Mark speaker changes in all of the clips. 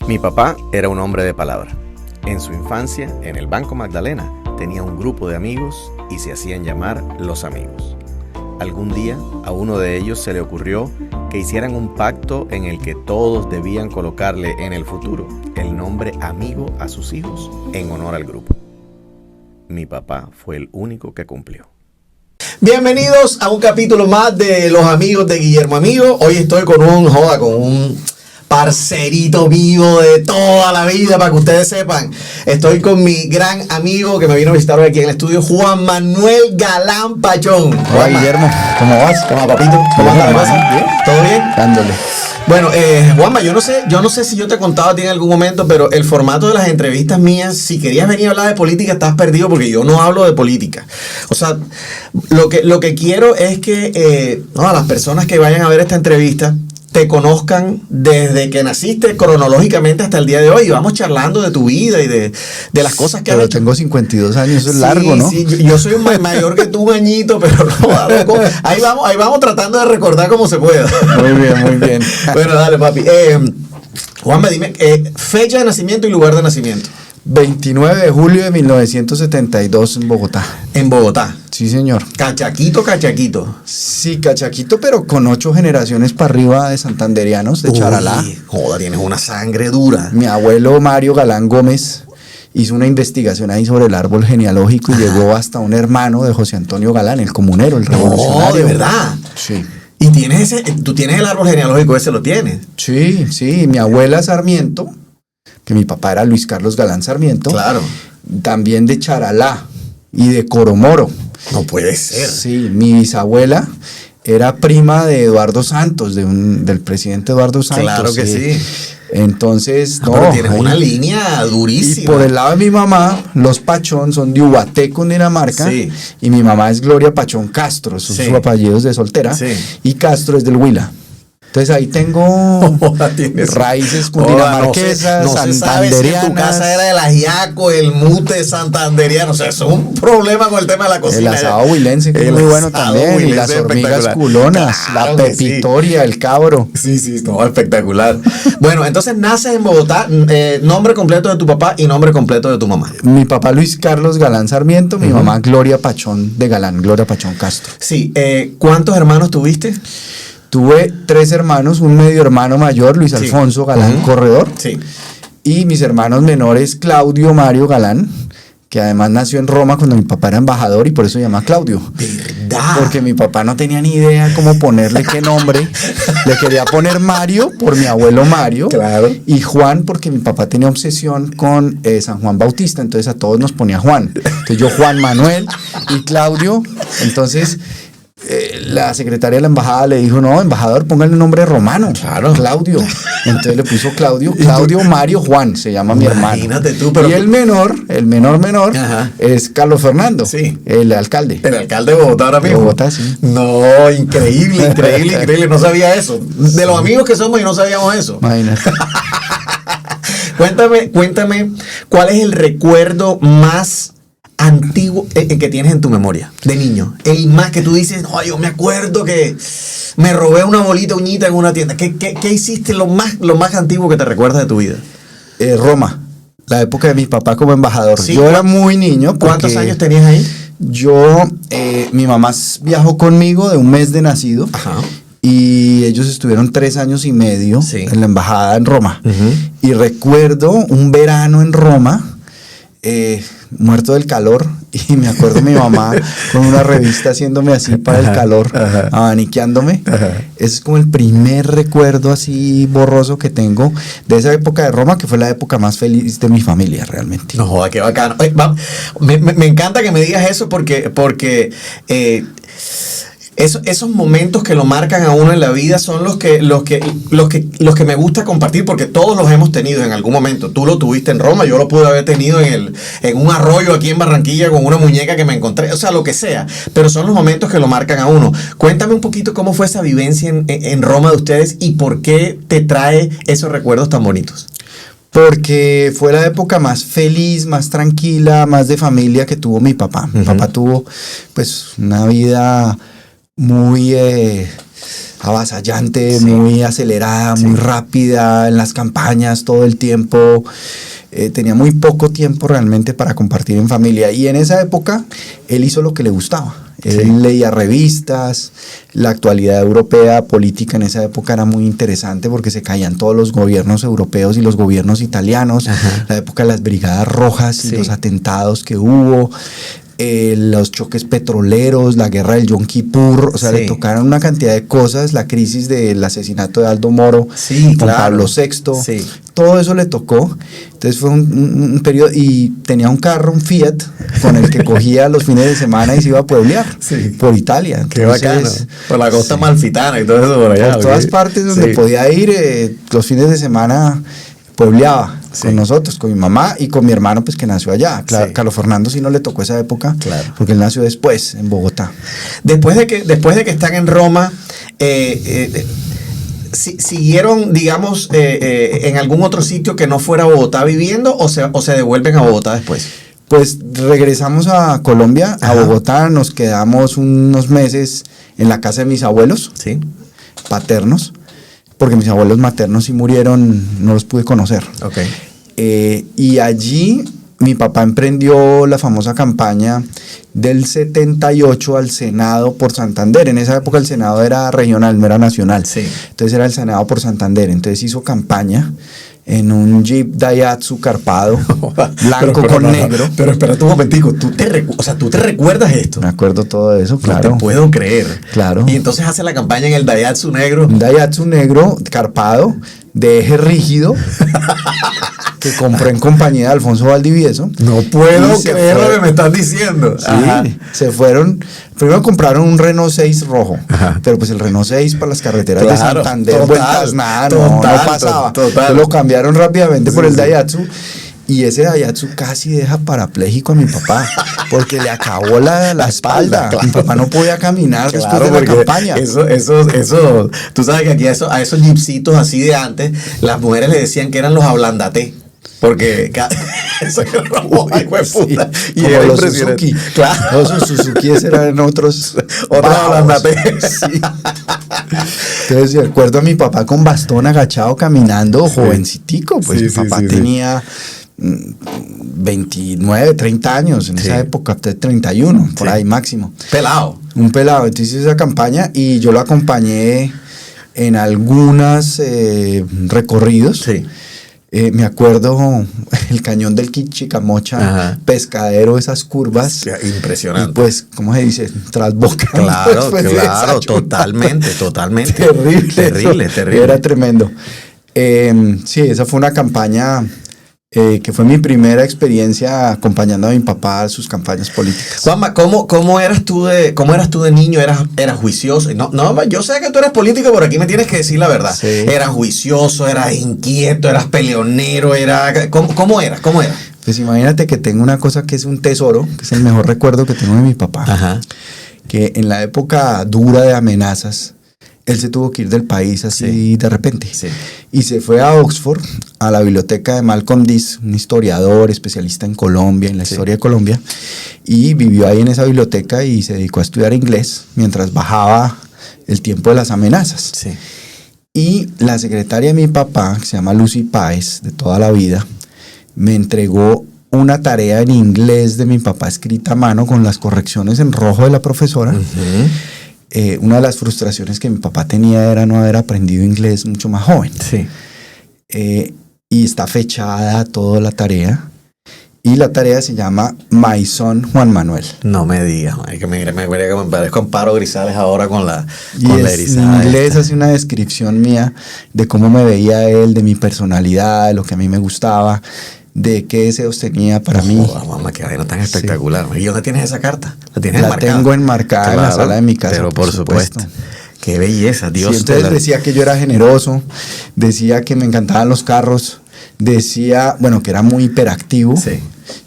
Speaker 1: Mi papá era un hombre de palabra. En su infancia, en el Banco Magdalena, tenía un grupo de amigos y se hacían llamar Los Amigos. Algún día, a uno de ellos se le ocurrió que hicieran un pacto en el que todos debían colocarle en el futuro el nombre amigo a sus hijos en honor al grupo. Mi papá fue el único que cumplió.
Speaker 2: Bienvenidos a un capítulo más de Los Amigos de Guillermo Amigo. Hoy estoy con un parcerito vivo de toda la vida, para que ustedes sepan. Estoy con mi gran amigo que me vino a visitar hoy aquí en el estudio, Juan Manuel Galán Pachón.
Speaker 3: Hola Guillermo, ¿cómo vas?
Speaker 2: ¿Cómo va, papito? ¿Cómo anda la cosa?
Speaker 3: ¿Bien?
Speaker 2: ¿Todo bien?
Speaker 3: Dándole.
Speaker 2: Bueno, Juanma, yo no sé si yo te he contado a ti en algún momento, pero el formato de las entrevistas mías, si querías venir a hablar de política, estás perdido porque yo no hablo de política. O sea, lo que quiero es que las personas que vayan a ver esta entrevista te conozcan desde que naciste cronológicamente hasta el día de hoy, y vamos charlando de tu vida y de las cosas que has hecho.
Speaker 3: Pero tengo 52 años, eso es largo, ¿no?
Speaker 2: Sí, yo soy mayor que tú, un añito, pero no, ahí vamos tratando de recordar como se pueda.
Speaker 3: Muy bien, muy bien.
Speaker 2: Bueno, dale, papi. Juanma, dime, fecha de nacimiento y lugar de nacimiento.
Speaker 3: 29 de julio de 1972 en Bogotá.
Speaker 2: En Bogotá.
Speaker 3: Sí, señor.
Speaker 2: Cachaquito.
Speaker 3: Sí, cachaquito, pero con 8 generaciones para arriba de santanderianos, de Charalá.
Speaker 2: Joda, tienes una sangre dura.
Speaker 3: Mi abuelo Mario Galán Gómez hizo una investigación ahí sobre el árbol genealógico y llegó hasta un hermano de José Antonio Galán, el comunero, el revolucionario.
Speaker 2: No, de verdad.
Speaker 3: Sí.
Speaker 2: ¿Y tú tienes el árbol genealógico, ese lo tienes?
Speaker 3: Sí, mi abuela Sarmiento, que mi papá era Luis Carlos Galán Sarmiento.
Speaker 2: Claro.
Speaker 3: También de Charalá y de Coromoro.
Speaker 2: No puede ser.
Speaker 3: Sí, mi bisabuela era prima de Eduardo Santos, del presidente Eduardo Santos.
Speaker 2: Claro que sí.
Speaker 3: Entonces,
Speaker 2: pero tienes una línea durísima.
Speaker 3: Y por el lado de mi mamá, los Pachón son de Ubaté, Cundinamarca.
Speaker 2: Sí.
Speaker 3: Y mi mamá es Gloria Pachón Castro, esos son sus apellidos de soltera.
Speaker 2: Sí.
Speaker 3: Y Castro es del Huila. Entonces ahí tengo raíces cundinamarquesas,
Speaker 2: no se sabe si en tu casa era el ajiaco, el mute santanderiano. O sea, eso es un problema con el tema de la cocina.
Speaker 3: El asado huilense, que es muy bueno también. Y las hormigas culonas,
Speaker 2: claro,
Speaker 3: la pepitoria, el cabro.
Speaker 2: Sí, no, espectacular. Bueno, entonces naces en Bogotá. Nombre completo de tu papá y nombre completo de tu mamá.
Speaker 3: Mi papá Luis Carlos Galán Sarmiento, mi mamá Gloria Pachón de Galán, Gloria Pachón Castro.
Speaker 2: Sí, ¿cuántos hermanos tuviste?
Speaker 3: Tuve 3 hermanos, un medio hermano mayor, Luis Alfonso Galán Corredor.
Speaker 2: Sí.
Speaker 3: Y mis hermanos menores, Claudio Mario Galán, que además nació en Roma cuando mi papá era embajador y por eso se llama Claudio.
Speaker 2: ¿Verdad?
Speaker 3: Porque mi papá no tenía ni idea cómo ponerle qué nombre. Le quería poner Mario por mi abuelo Mario.
Speaker 2: Claro.
Speaker 3: Y Juan porque mi papá tenía obsesión con San Juan Bautista, entonces a todos nos ponía Juan. Entonces yo Juan Manuel y Claudio. Entonces la secretaria de la embajada le dijo, no, embajador, póngale un nombre romano.
Speaker 2: Claro.
Speaker 3: Claudio. Entonces le puso Claudio Mario Juan, se llama mi hermano.
Speaker 2: Imagínate tú, pero...
Speaker 3: Y el menor
Speaker 2: Ajá.
Speaker 3: es Carlos Fernando,
Speaker 2: sí,
Speaker 3: el alcalde.
Speaker 2: El alcalde de Bogotá ahora mismo.
Speaker 3: De Bogotá, sí.
Speaker 2: No, increíble. No sabía eso. De los amigos que somos y no sabíamos eso.
Speaker 3: Imagínate.
Speaker 2: Cuéntame, ¿cuál es el recuerdo más antiguo que tienes en tu memoria de niño? El más que tú dices, no, yo me acuerdo que me robé una bolita uñita en una tienda. ¿Qué hiciste lo más antiguo que te recuerdas de tu vida?
Speaker 3: Roma, la época de mi papá como embajador.
Speaker 2: Sí,
Speaker 3: yo era muy niño.
Speaker 2: ¿Cuántos años tenías ahí?
Speaker 3: Mi mamá viajó conmigo de un mes de nacido.
Speaker 2: Ajá.
Speaker 3: Y ellos estuvieron 3 años y medio en la embajada en Roma. Y recuerdo un verano en Roma, muerto del calor, y me acuerdo mi mamá con una revista haciéndome así para el calor, abaniqueándome. Es como el primer recuerdo así borroso que tengo de esa época de Roma, que fue la época más feliz de mi familia realmente.
Speaker 2: No joda, qué bacano. Me encanta que me digas eso porque esos momentos que lo marcan a uno en la vida son los que me gusta compartir, porque todos los hemos tenido en algún momento. Tú lo tuviste en Roma, yo lo pude haber tenido en un arroyo aquí en Barranquilla con una muñeca que me encontré, o sea, lo que sea, pero son los momentos que lo marcan a uno. Cuéntame un poquito cómo fue esa vivencia en Roma de ustedes y por qué te trae esos recuerdos tan bonitos.
Speaker 3: Porque fue la época más feliz, más tranquila, más de familia que tuvo mi papá. Mi papá tuvo pues una vida muy avasallante, muy acelerada, muy rápida en las campañas todo el tiempo. Tenía muy poco tiempo realmente para compartir en familia. Y en esa época él hizo lo que le gustaba. Él leía revistas, la actualidad europea, política en esa época era muy interesante porque se caían todos los gobiernos europeos y los gobiernos italianos, la época de las brigadas rojas y los atentados que hubo, los choques petroleros, la guerra del Yom Kippur, o sea, le tocaron una cantidad de cosas, la crisis del asesinato de Aldo Moro con Pablo VI, todo eso le tocó. Entonces fue un periodo, y tenía un carro, un Fiat, con el que cogía los fines de semana y se iba a pueblear por Italia.
Speaker 2: Entonces, qué bacano. Por la costa amalfitana y todo eso por allá.
Speaker 3: Por todas partes donde podía ir, los fines de semana puebleaba con nosotros, con mi mamá y con mi hermano, pues que nació allá. Carlos Fernando sí no le tocó esa época, porque él nació después, en Bogotá.
Speaker 2: Después de que están en Roma, ¿siguieron, digamos, en algún otro sitio que no fuera Bogotá viviendo o se devuelven a Bogotá después?
Speaker 3: Pues regresamos a Colombia, a Bogotá, nos quedamos unos meses en la casa de mis abuelos paternos, porque mis abuelos maternos sí murieron, no los pude conocer. Y allí mi papá emprendió la famosa campaña del 78 al Senado por Santander. En esa época el Senado era regional, no era nacional. Entonces era el Senado por Santander. Entonces hizo campaña en un Jeep Daihatsu carpado, blanco con negro.
Speaker 2: Pero espérate un momentico, ¿tú te recuerdas esto?
Speaker 3: Me acuerdo todo eso, claro.
Speaker 2: No te puedo creer.
Speaker 3: Claro.
Speaker 2: Y entonces hace la campaña en el Daihatsu negro.
Speaker 3: Un Daihatsu negro carpado, de eje rígido, que compré en compañía de Alfonso Valdivieso.
Speaker 2: No puedo creer lo que me estás diciendo.
Speaker 3: Se fueron. Primero compraron un Renault 6 rojo, pero pues el Renault 6 para las carreteras de Santander, vueltas nada, no pasaba. Lo cambiaron rápidamente por el Daihatsu. Y ese Daihatsu casi deja parapléjico a mi papá, porque le acabó la espalda. Mi papá no podía caminar después de la campaña.
Speaker 2: Eso, tú sabes que aquí a esos jeepsitos así de antes, las mujeres le decían que eran los ablandaté. Porque eso era puta. Y
Speaker 3: como los Suzuki.
Speaker 2: Claro.
Speaker 3: Los Suzuki eran otros
Speaker 2: ablandaté.
Speaker 3: Entonces recuerdo a mi papá con bastón agachado caminando, jovencitico. Pues mi papá tenía 29, 30 años en esa época, 31, por ahí máximo. Un pelado. Entonces hice esa campaña y yo lo acompañé en algunos recorridos. Me acuerdo el cañón del Chicamocha, Pescadero, esas curvas.
Speaker 2: Impresionante.
Speaker 3: Y pues, ¿cómo se dice? Tras boca.
Speaker 2: Claro, totalmente. Terrible.
Speaker 3: Era tremendo. Sí, esa fue una campaña que fue mi primera experiencia acompañando a mi papá a sus campañas políticas.
Speaker 2: Juanma, ¿cómo eras tú de niño? ¿Eras juicioso? No, yo sé que tú eres político, pero aquí me tienes que decir la verdad. ¿Eras juicioso, eras inquieto, eras peleonero? ¿Cómo eras?
Speaker 3: Pues imagínate que tengo una cosa que es un tesoro, que es el mejor recuerdo que tengo de mi papá. Que en la época dura de amenazas, él se tuvo que ir del país así de repente. Y se fue a Oxford, a la biblioteca de Malcolm Dees, un historiador especialista en Colombia, en la historia de Colombia, y vivió ahí en esa biblioteca y se dedicó a estudiar inglés mientras bajaba el tiempo de las amenazas. Y la secretaria de mi papá, que se llama Lucy Páez, de toda la vida, me entregó una tarea en inglés de mi papá escrita a mano con las correcciones en rojo de la profesora. Una de las frustraciones que mi papá tenía era no haber aprendido inglés mucho más joven. Y está fechada toda la tarea. Y la tarea se llama My Son Juan Manuel.
Speaker 2: No me digas, que me parezco Amparo Grisales ahora con la
Speaker 3: erizada. En inglés hace una descripción mía de cómo me veía él, de mi personalidad, de lo que a mí me gustaba, de qué deseos tenía para mí.
Speaker 2: Mamá, qué vaina tan espectacular. ¿Y dónde tienes esa carta?
Speaker 3: La tengo enmarcada en la sala de mi casa.
Speaker 2: Pero por supuesto. Qué belleza, Dios.
Speaker 3: Entonces decía que yo era generoso, decía que me encantaban los carros, decía, que era muy hiperactivo.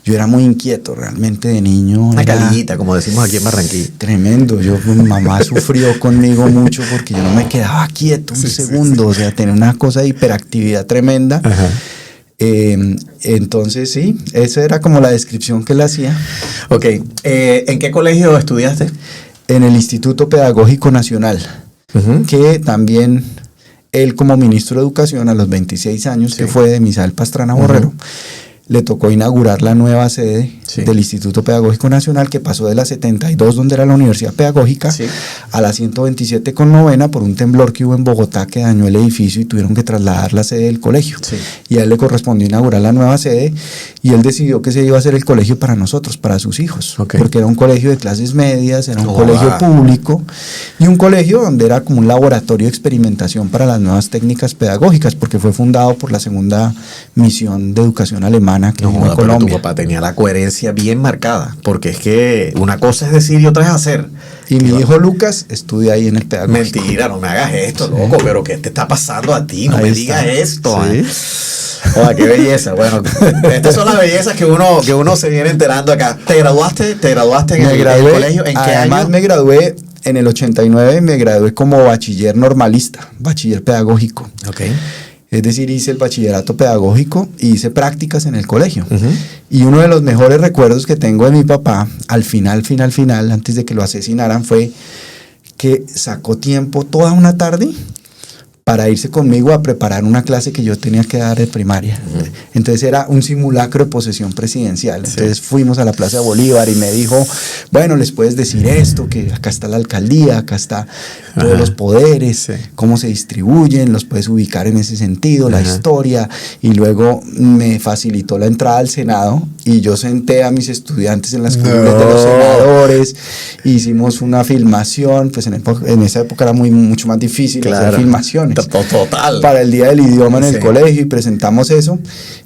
Speaker 3: Yo era muy inquieto realmente de niño.
Speaker 2: Una calillita, como decimos aquí en Barranquilla.
Speaker 3: Tremendo. Mi mamá sufrió conmigo mucho porque yo no me quedaba quieto un segundo. O sea, tenía una cosa de hiperactividad tremenda. Entonces sí, esa era como la descripción que él hacía.
Speaker 2: ¿En qué colegio estudiaste?
Speaker 3: En el Instituto Pedagógico Nacional. que también él como ministro de Educación a los 26 años, que fue de Misael Pastrana Borrero, le tocó inaugurar la nueva sede del Instituto Pedagógico Nacional, que pasó de la 72, donde era la Universidad Pedagógica, a la 127 con novena por un temblor que hubo en Bogotá que dañó el edificio y tuvieron que trasladar la sede del colegio. Y a él le correspondió inaugurar la nueva sede y él decidió que se iba a hacer el colegio para nosotros, para sus hijos, porque era un colegio de clases medias, era un colegio público y un colegio donde era como un laboratorio de experimentación para las nuevas técnicas pedagógicas, porque fue fundado por la segunda misión de educación alemana que hubo en Colombia.
Speaker 2: Tu papá tenía la coherencia bien marcada, porque es que una cosa es decir y otra es hacer.
Speaker 3: Y mi hijo Lucas estudia ahí en el pedagógico.
Speaker 2: Mentira, no me hagas esto, loco, pero ¿qué te está pasando a ti? No ahí me digas esto. Oye, qué belleza. Bueno, estas son las bellezas que uno se viene enterando acá. ¿Te graduaste en el colegio? ¿En qué año?
Speaker 3: Además me gradué en el 89, me gradué como bachiller normalista, bachiller pedagógico. Es decir, hice el bachillerato pedagógico y hice prácticas en el colegio. Y uno de los mejores recuerdos que tengo de mi papá, al final, antes de que lo asesinaran, fue que sacó tiempo toda una tarde para irse conmigo a preparar una clase que yo tenía que dar de primaria. Entonces era un simulacro de posesión presidencial. Entonces fuimos a la Plaza de Bolívar y me dijo, bueno, les puedes decir esto, que acá está la alcaldía, acá está todos los poderes, cómo se distribuyen, los puedes ubicar en ese sentido, la historia, y luego me facilitó la entrada al Senado y yo senté a mis estudiantes en las curules de los senadores, hicimos una filmación, pues en esa época era mucho más difícil hacer filmaciones.
Speaker 2: Total.
Speaker 3: Para el Día del Idioma en el colegio y presentamos eso.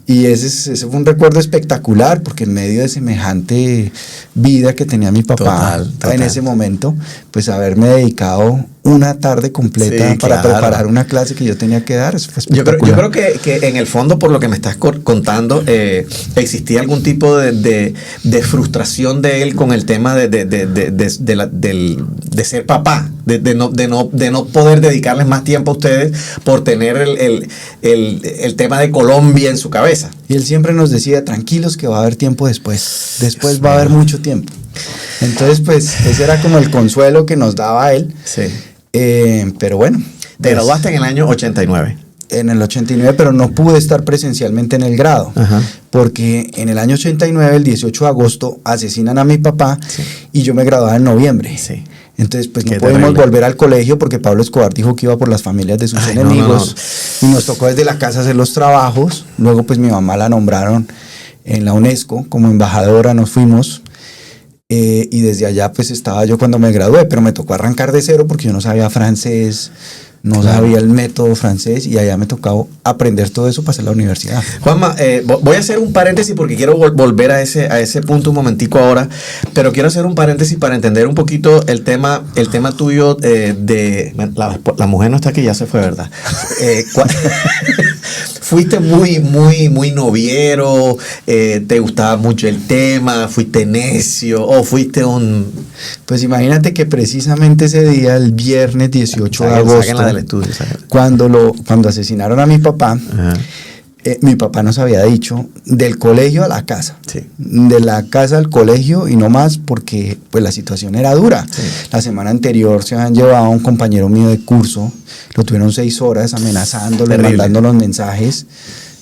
Speaker 3: Y ese fue un recuerdo espectacular porque en medio de semejante vida que tenía mi papá en ese momento, pues haberme dedicado una tarde completa para preparar una clase que yo tenía que dar, eso fue espectacular.
Speaker 2: Yo creo que en el fondo, por lo que me estás contando, existía algún tipo de frustración de él con el tema de ser papá, de no poder dedicarles más tiempo a ustedes por tener el tema de Colombia en su cabeza.
Speaker 3: Y él siempre nos decía, tranquilos que va a haber tiempo después va a haber mucho tiempo. Entonces, pues, ese era como el consuelo que nos daba él. Pero bueno.
Speaker 2: Te graduaste en el año 89.
Speaker 3: En el 89, pero no pude estar presencialmente en el grado, porque en el año 89, el 18 de agosto, asesinan a mi papá y yo me graduaba en noviembre. Entonces, pues no podemos volver al colegio porque Pablo Escobar dijo que iba por las familias de sus enemigos y nos tocó desde la casa hacer los trabajos. Luego, pues mi mamá la nombraron en la UNESCO como embajadora, nos fuimos y desde allá pues estaba yo cuando me gradué, pero me tocó arrancar de cero porque yo no sabía francés, no sabía el método francés y allá me tocaba aprender todo eso para hacer la universidad.
Speaker 2: Juanma, voy a hacer un paréntesis porque quiero volver a ese punto un momentico ahora, pero quiero hacer un paréntesis para entender un poquito el tema tuyo de la mujer no está aquí, ya se fue, ¿verdad? Fuiste muy noviero, te gustaba mucho el tema, fuiste necio o fuiste un...
Speaker 3: Pues imagínate que precisamente ese día, el viernes 18 de agosto,
Speaker 2: estudio,
Speaker 3: cuando asesinaron a mi papá, mi papá nos había dicho del colegio a la casa, de la casa al colegio y no más porque pues la situación era dura. La semana anterior se habían llevado a un compañero mío de curso, lo tuvieron 6 horas amenazándolo, mandando los mensajes,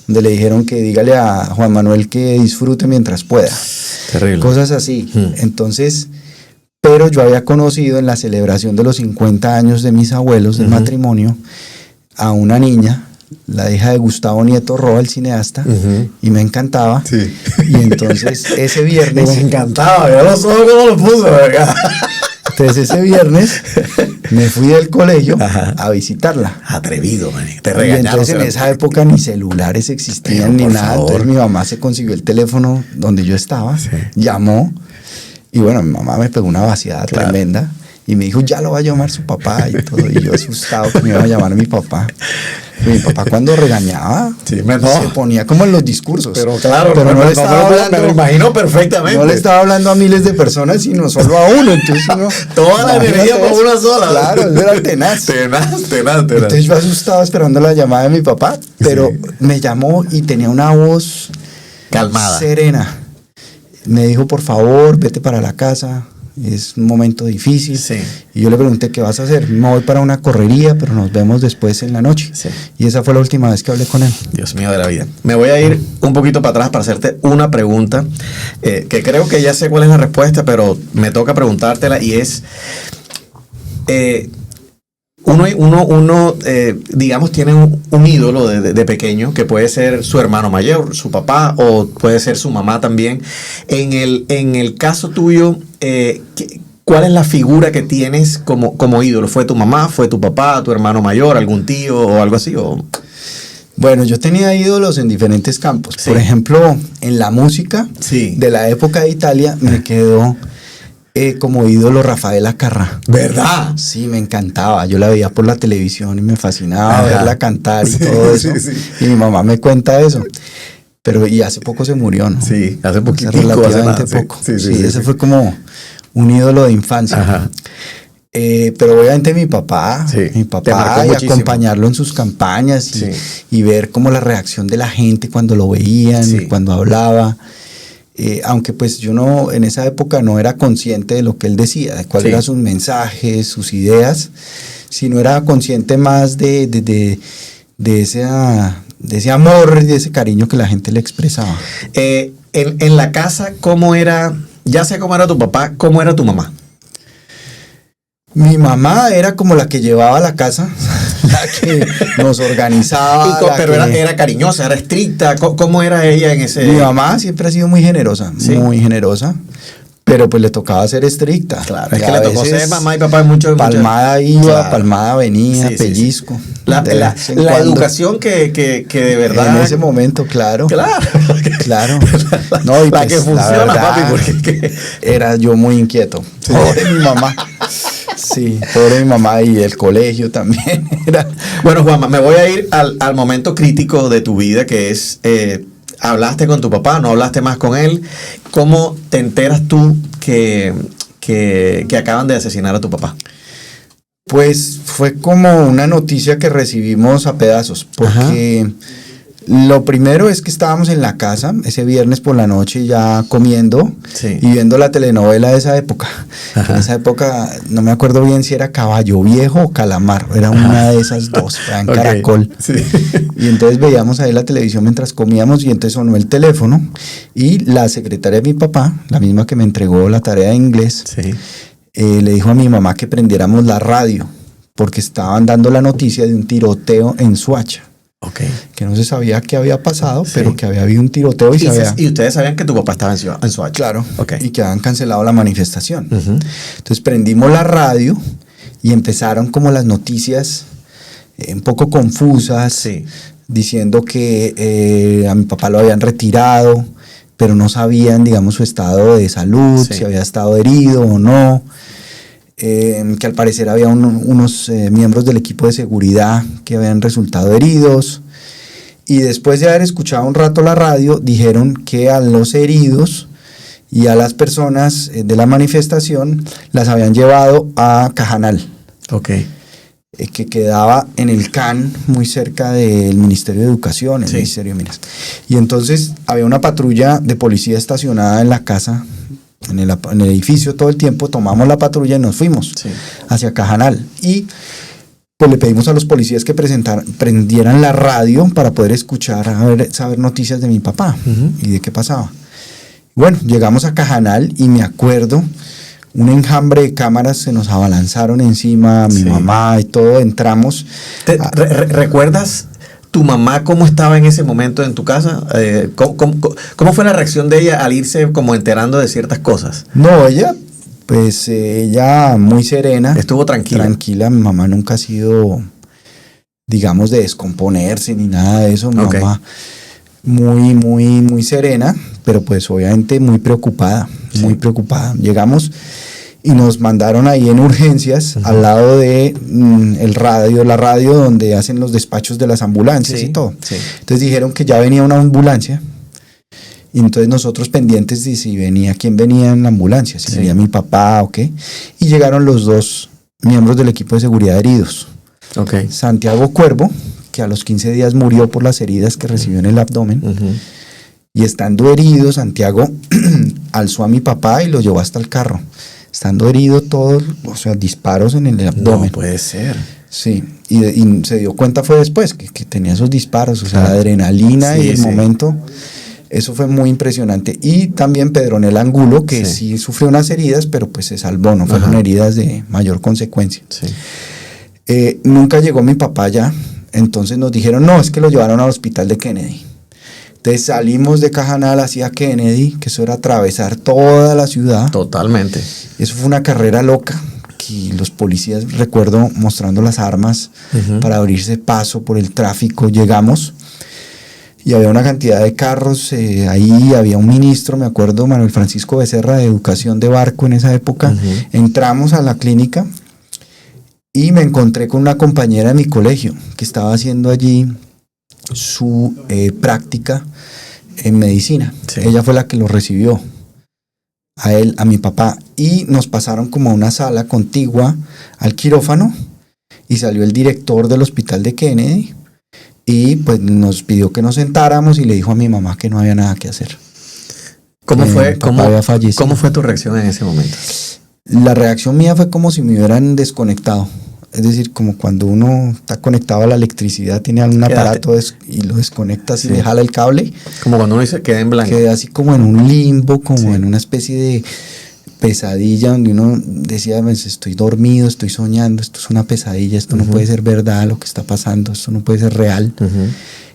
Speaker 3: donde le dijeron que dígale a Juan Manuel que disfrute mientras pueda.
Speaker 2: Terrible.
Speaker 3: Cosas así. Entonces... Pero yo había conocido en la celebración de los 50 años de mis abuelos del matrimonio a una niña, la hija de Gustavo Nieto Roa, el cineasta, y me encantaba. Y entonces ese viernes...
Speaker 2: Me encantaba, yo no sé cómo lo puso, ¿verdad?
Speaker 3: Entonces ese viernes me fui del colegio a visitarla.
Speaker 2: Atrevido, man. Te
Speaker 3: regañaron. Y entonces en esa época ni celulares existían ni nada. Entonces mi mamá se consiguió el teléfono donde yo estaba, llamó. Y bueno, mi mamá me pegó una vaciada tremenda y me dijo, ya lo va a llamar su papá y todo. Y yo asustado que me iba a llamar mi papá. Y mi papá cuando regañaba, se ponía como en los discursos.
Speaker 2: Pero claro,
Speaker 3: pero no le estaba hablando,
Speaker 2: me lo imagino perfectamente.
Speaker 3: No le estaba hablando a miles de personas, sino solo a uno. Entonces uno,
Speaker 2: toda la energía por una sola.
Speaker 3: Claro, eso era tenaz. Entonces yo asustado esperando la llamada de mi papá, pero me llamó y tenía una voz
Speaker 2: calmada,
Speaker 3: serena. Me dijo, por favor, vete para la casa, es un momento difícil.
Speaker 2: Sí.
Speaker 3: Y yo le pregunté, ¿qué vas a hacer? Me voy para una correría, pero nos vemos después en la noche.
Speaker 2: Sí.
Speaker 3: Y esa fue la última vez que hablé con él.
Speaker 2: Dios mío de la vida. Me voy a ir un poquito para atrás para hacerte una pregunta, que creo que ya sé cuál es la respuesta, pero me toca preguntártela, y es... Uno digamos, tiene un ídolo de pequeño, que puede ser su hermano mayor, su papá, o puede ser su mamá también. En el caso tuyo, ¿cuál es la figura que tienes como ídolo? ¿Fue tu mamá, fue tu papá, tu hermano mayor, algún tío o algo así?
Speaker 3: Bueno, yo tenía ídolos en diferentes campos.
Speaker 2: Sí.
Speaker 3: Por ejemplo, en la música,
Speaker 2: sí,
Speaker 3: de la época de Italia, me quedó... como ídolo Rafaela Carrà.
Speaker 2: ¿Verdad?
Speaker 3: Sí, me encantaba. Yo la veía por la televisión y me fascinaba verla cantar y
Speaker 2: Sí,
Speaker 3: todo eso.
Speaker 2: sí.
Speaker 3: Y mi mamá me cuenta eso. Pero y hace poco se murió, ¿no?
Speaker 2: Sí, hace poquito.
Speaker 3: Relativamente poco. Sí, ese fue como un ídolo de infancia.
Speaker 2: Ajá.
Speaker 3: Pero obviamente mi papá,
Speaker 2: Sí,
Speaker 3: y
Speaker 2: muchísimo.
Speaker 3: acompañarlo en sus campañas y ver como la reacción de la gente cuando lo veían,
Speaker 2: Sí.
Speaker 3: cuando hablaba. Aunque pues yo no, en esa época no era consciente de lo que él decía, de cuáles
Speaker 2: Sí.
Speaker 3: eran sus mensajes, sus ideas, sino era consciente más de ese amor y de ese cariño que la gente le expresaba.
Speaker 2: En la casa, ¿cómo era? Ya sé cómo era tu papá, ¿cómo era tu mamá?
Speaker 3: Mi mamá era como la que llevaba la casa, la que nos organizaba.
Speaker 2: Pero era cariñosa, era estricta. ¿Cómo era ella en ese...?
Speaker 3: Mi mamá siempre ha sido muy generosa, muy generosa, pero pues le tocaba ser estricta.
Speaker 2: Claro, es que le tocó ser mamá y papá mucho.
Speaker 3: Palmada iba,
Speaker 2: claro.
Speaker 3: Palmada venía,
Speaker 2: Sí,
Speaker 3: pellizco.
Speaker 2: La educación que de verdad...
Speaker 3: En ese momento, claro.
Speaker 2: Claro.
Speaker 3: Claro. No, y
Speaker 2: la
Speaker 3: pues,
Speaker 2: que funciona,
Speaker 3: la verdad,
Speaker 2: papi, porque...
Speaker 3: Era yo muy inquieto. Pobre mi mamá. Sí, pobre mi mamá, y el colegio también era...
Speaker 2: Bueno, Juanma, me voy a ir al momento crítico de tu vida, que es... ¿hablaste con tu papá? ¿No hablaste más con él? ¿Cómo te enteras tú que acaban de asesinar a tu papá?
Speaker 3: Pues fue como una noticia que recibimos a pedazos, porque lo primero es que estábamos en la casa ese viernes por la noche ya comiendo y viendo la telenovela de esa época. En esa época no me acuerdo bien si era Caballo Viejo o Calamar, era una de esas dos, era en Caracol. Sí. Y entonces veíamos ahí la televisión mientras comíamos, y entonces sonó el teléfono y la secretaria de mi papá, la misma que me entregó la tarea de inglés, le dijo a mi mamá que prendiéramos la radio porque estaban dando la noticia de un tiroteo en Soacha. Que no se sabía qué había pasado, pero que había habido un tiroteo
Speaker 2: y ustedes sabían que tu papá estaba en Soacha.
Speaker 3: Claro, y que habían cancelado la manifestación. Entonces prendimos la radio y empezaron como las noticias un poco confusas, diciendo que a mi papá lo habían retirado, pero no sabían, digamos, su estado de salud, si había estado herido o no. Que al parecer había unos miembros del equipo de seguridad que habían resultado heridos, y después de haber escuchado un rato la radio dijeron que a los heridos y a las personas de la manifestación las habían llevado a Cajanal, que quedaba en el CAN, muy cerca del Ministerio de Educación, el Ministerio de Minas. Y entonces había una patrulla de policía estacionada en la casa, en el edificio todo el tiempo. Tomamos la patrulla y nos fuimos hacia Cajanal, y pues le pedimos a los policías que prendieran la radio para poder escuchar, saber noticias de mi papá y de qué pasaba. Bueno, llegamos a Cajanal y me acuerdo, un enjambre de cámaras se nos abalanzaron encima, mi mamá y todo, entramos.
Speaker 2: ¿Recuerdas tu mamá cómo estaba en ese momento en tu casa? ¿Cómo fue la reacción de ella al irse como enterando de ciertas cosas?
Speaker 3: No, ella muy serena.
Speaker 2: Estuvo tranquila.
Speaker 3: Tranquila, mi mamá nunca ha sido, digamos, de descomponerse ni nada de eso. Mi mamá muy, muy, muy serena, pero pues obviamente muy preocupada, muy preocupada. Llegamos y nos mandaron ahí en urgencias, al lado de la radio donde hacen los despachos de las ambulancias y todo. Entonces dijeron que ya venía una ambulancia, y entonces nosotros pendientes de si venía, quién venía en la ambulancia, si venía mi papá o qué. Y llegaron los dos miembros del equipo de seguridad heridos. Santiago Cuervo, que a los 15 días murió por las heridas que recibió en el abdomen. Y estando herido, Santiago alzó a mi papá y lo llevó hasta el carro. estando herido todo, o sea, disparos en el abdomen.
Speaker 1: No puede ser.
Speaker 3: Sí, y se dio cuenta fue después que tenía esos disparos, o sea, la adrenalina y el momento, eso fue muy impresionante. Y también Pedronel Angulo, que sí sufrió unas heridas, pero pues se salvó, no fueron heridas de mayor consecuencia.
Speaker 1: Sí.
Speaker 3: Nunca llegó mi papá ya, entonces nos dijeron, no, es que lo llevaron al hospital de Kennedy. Entonces salimos de Cajanal hacia Kennedy, que eso era atravesar toda la ciudad.
Speaker 1: Totalmente.
Speaker 3: Eso fue una carrera loca, que los policías, recuerdo, mostrando las armas para abrirse paso por el tráfico. Llegamos y había una cantidad de carros, ahí había un ministro, me acuerdo, Manuel Francisco Becerra, de Educación de Barco en esa época. Entramos a la clínica y me encontré con una compañera de mi colegio que estaba haciendo allí su práctica en medicina. Ella fue la que lo recibió a él, a mi papá, y nos pasaron como a una sala contigua al quirófano y salió el director del hospital de Kennedy y pues nos pidió que nos sentáramos y le dijo a mi mamá que no había nada que hacer.
Speaker 1: ¿Cómo fue tu reacción en ese momento?
Speaker 3: La reacción mía fue como si me hubieran desconectado. Es decir, como cuando uno está conectado a la electricidad, tiene un aparato y lo desconectas y le jala el cable.
Speaker 1: Como cuando uno dice queda en blanco.
Speaker 3: Queda así como en un limbo, como en una especie de pesadilla donde uno decía, pues, estoy dormido, estoy soñando, esto es una pesadilla, esto no puede ser verdad lo que está pasando, esto no puede ser real.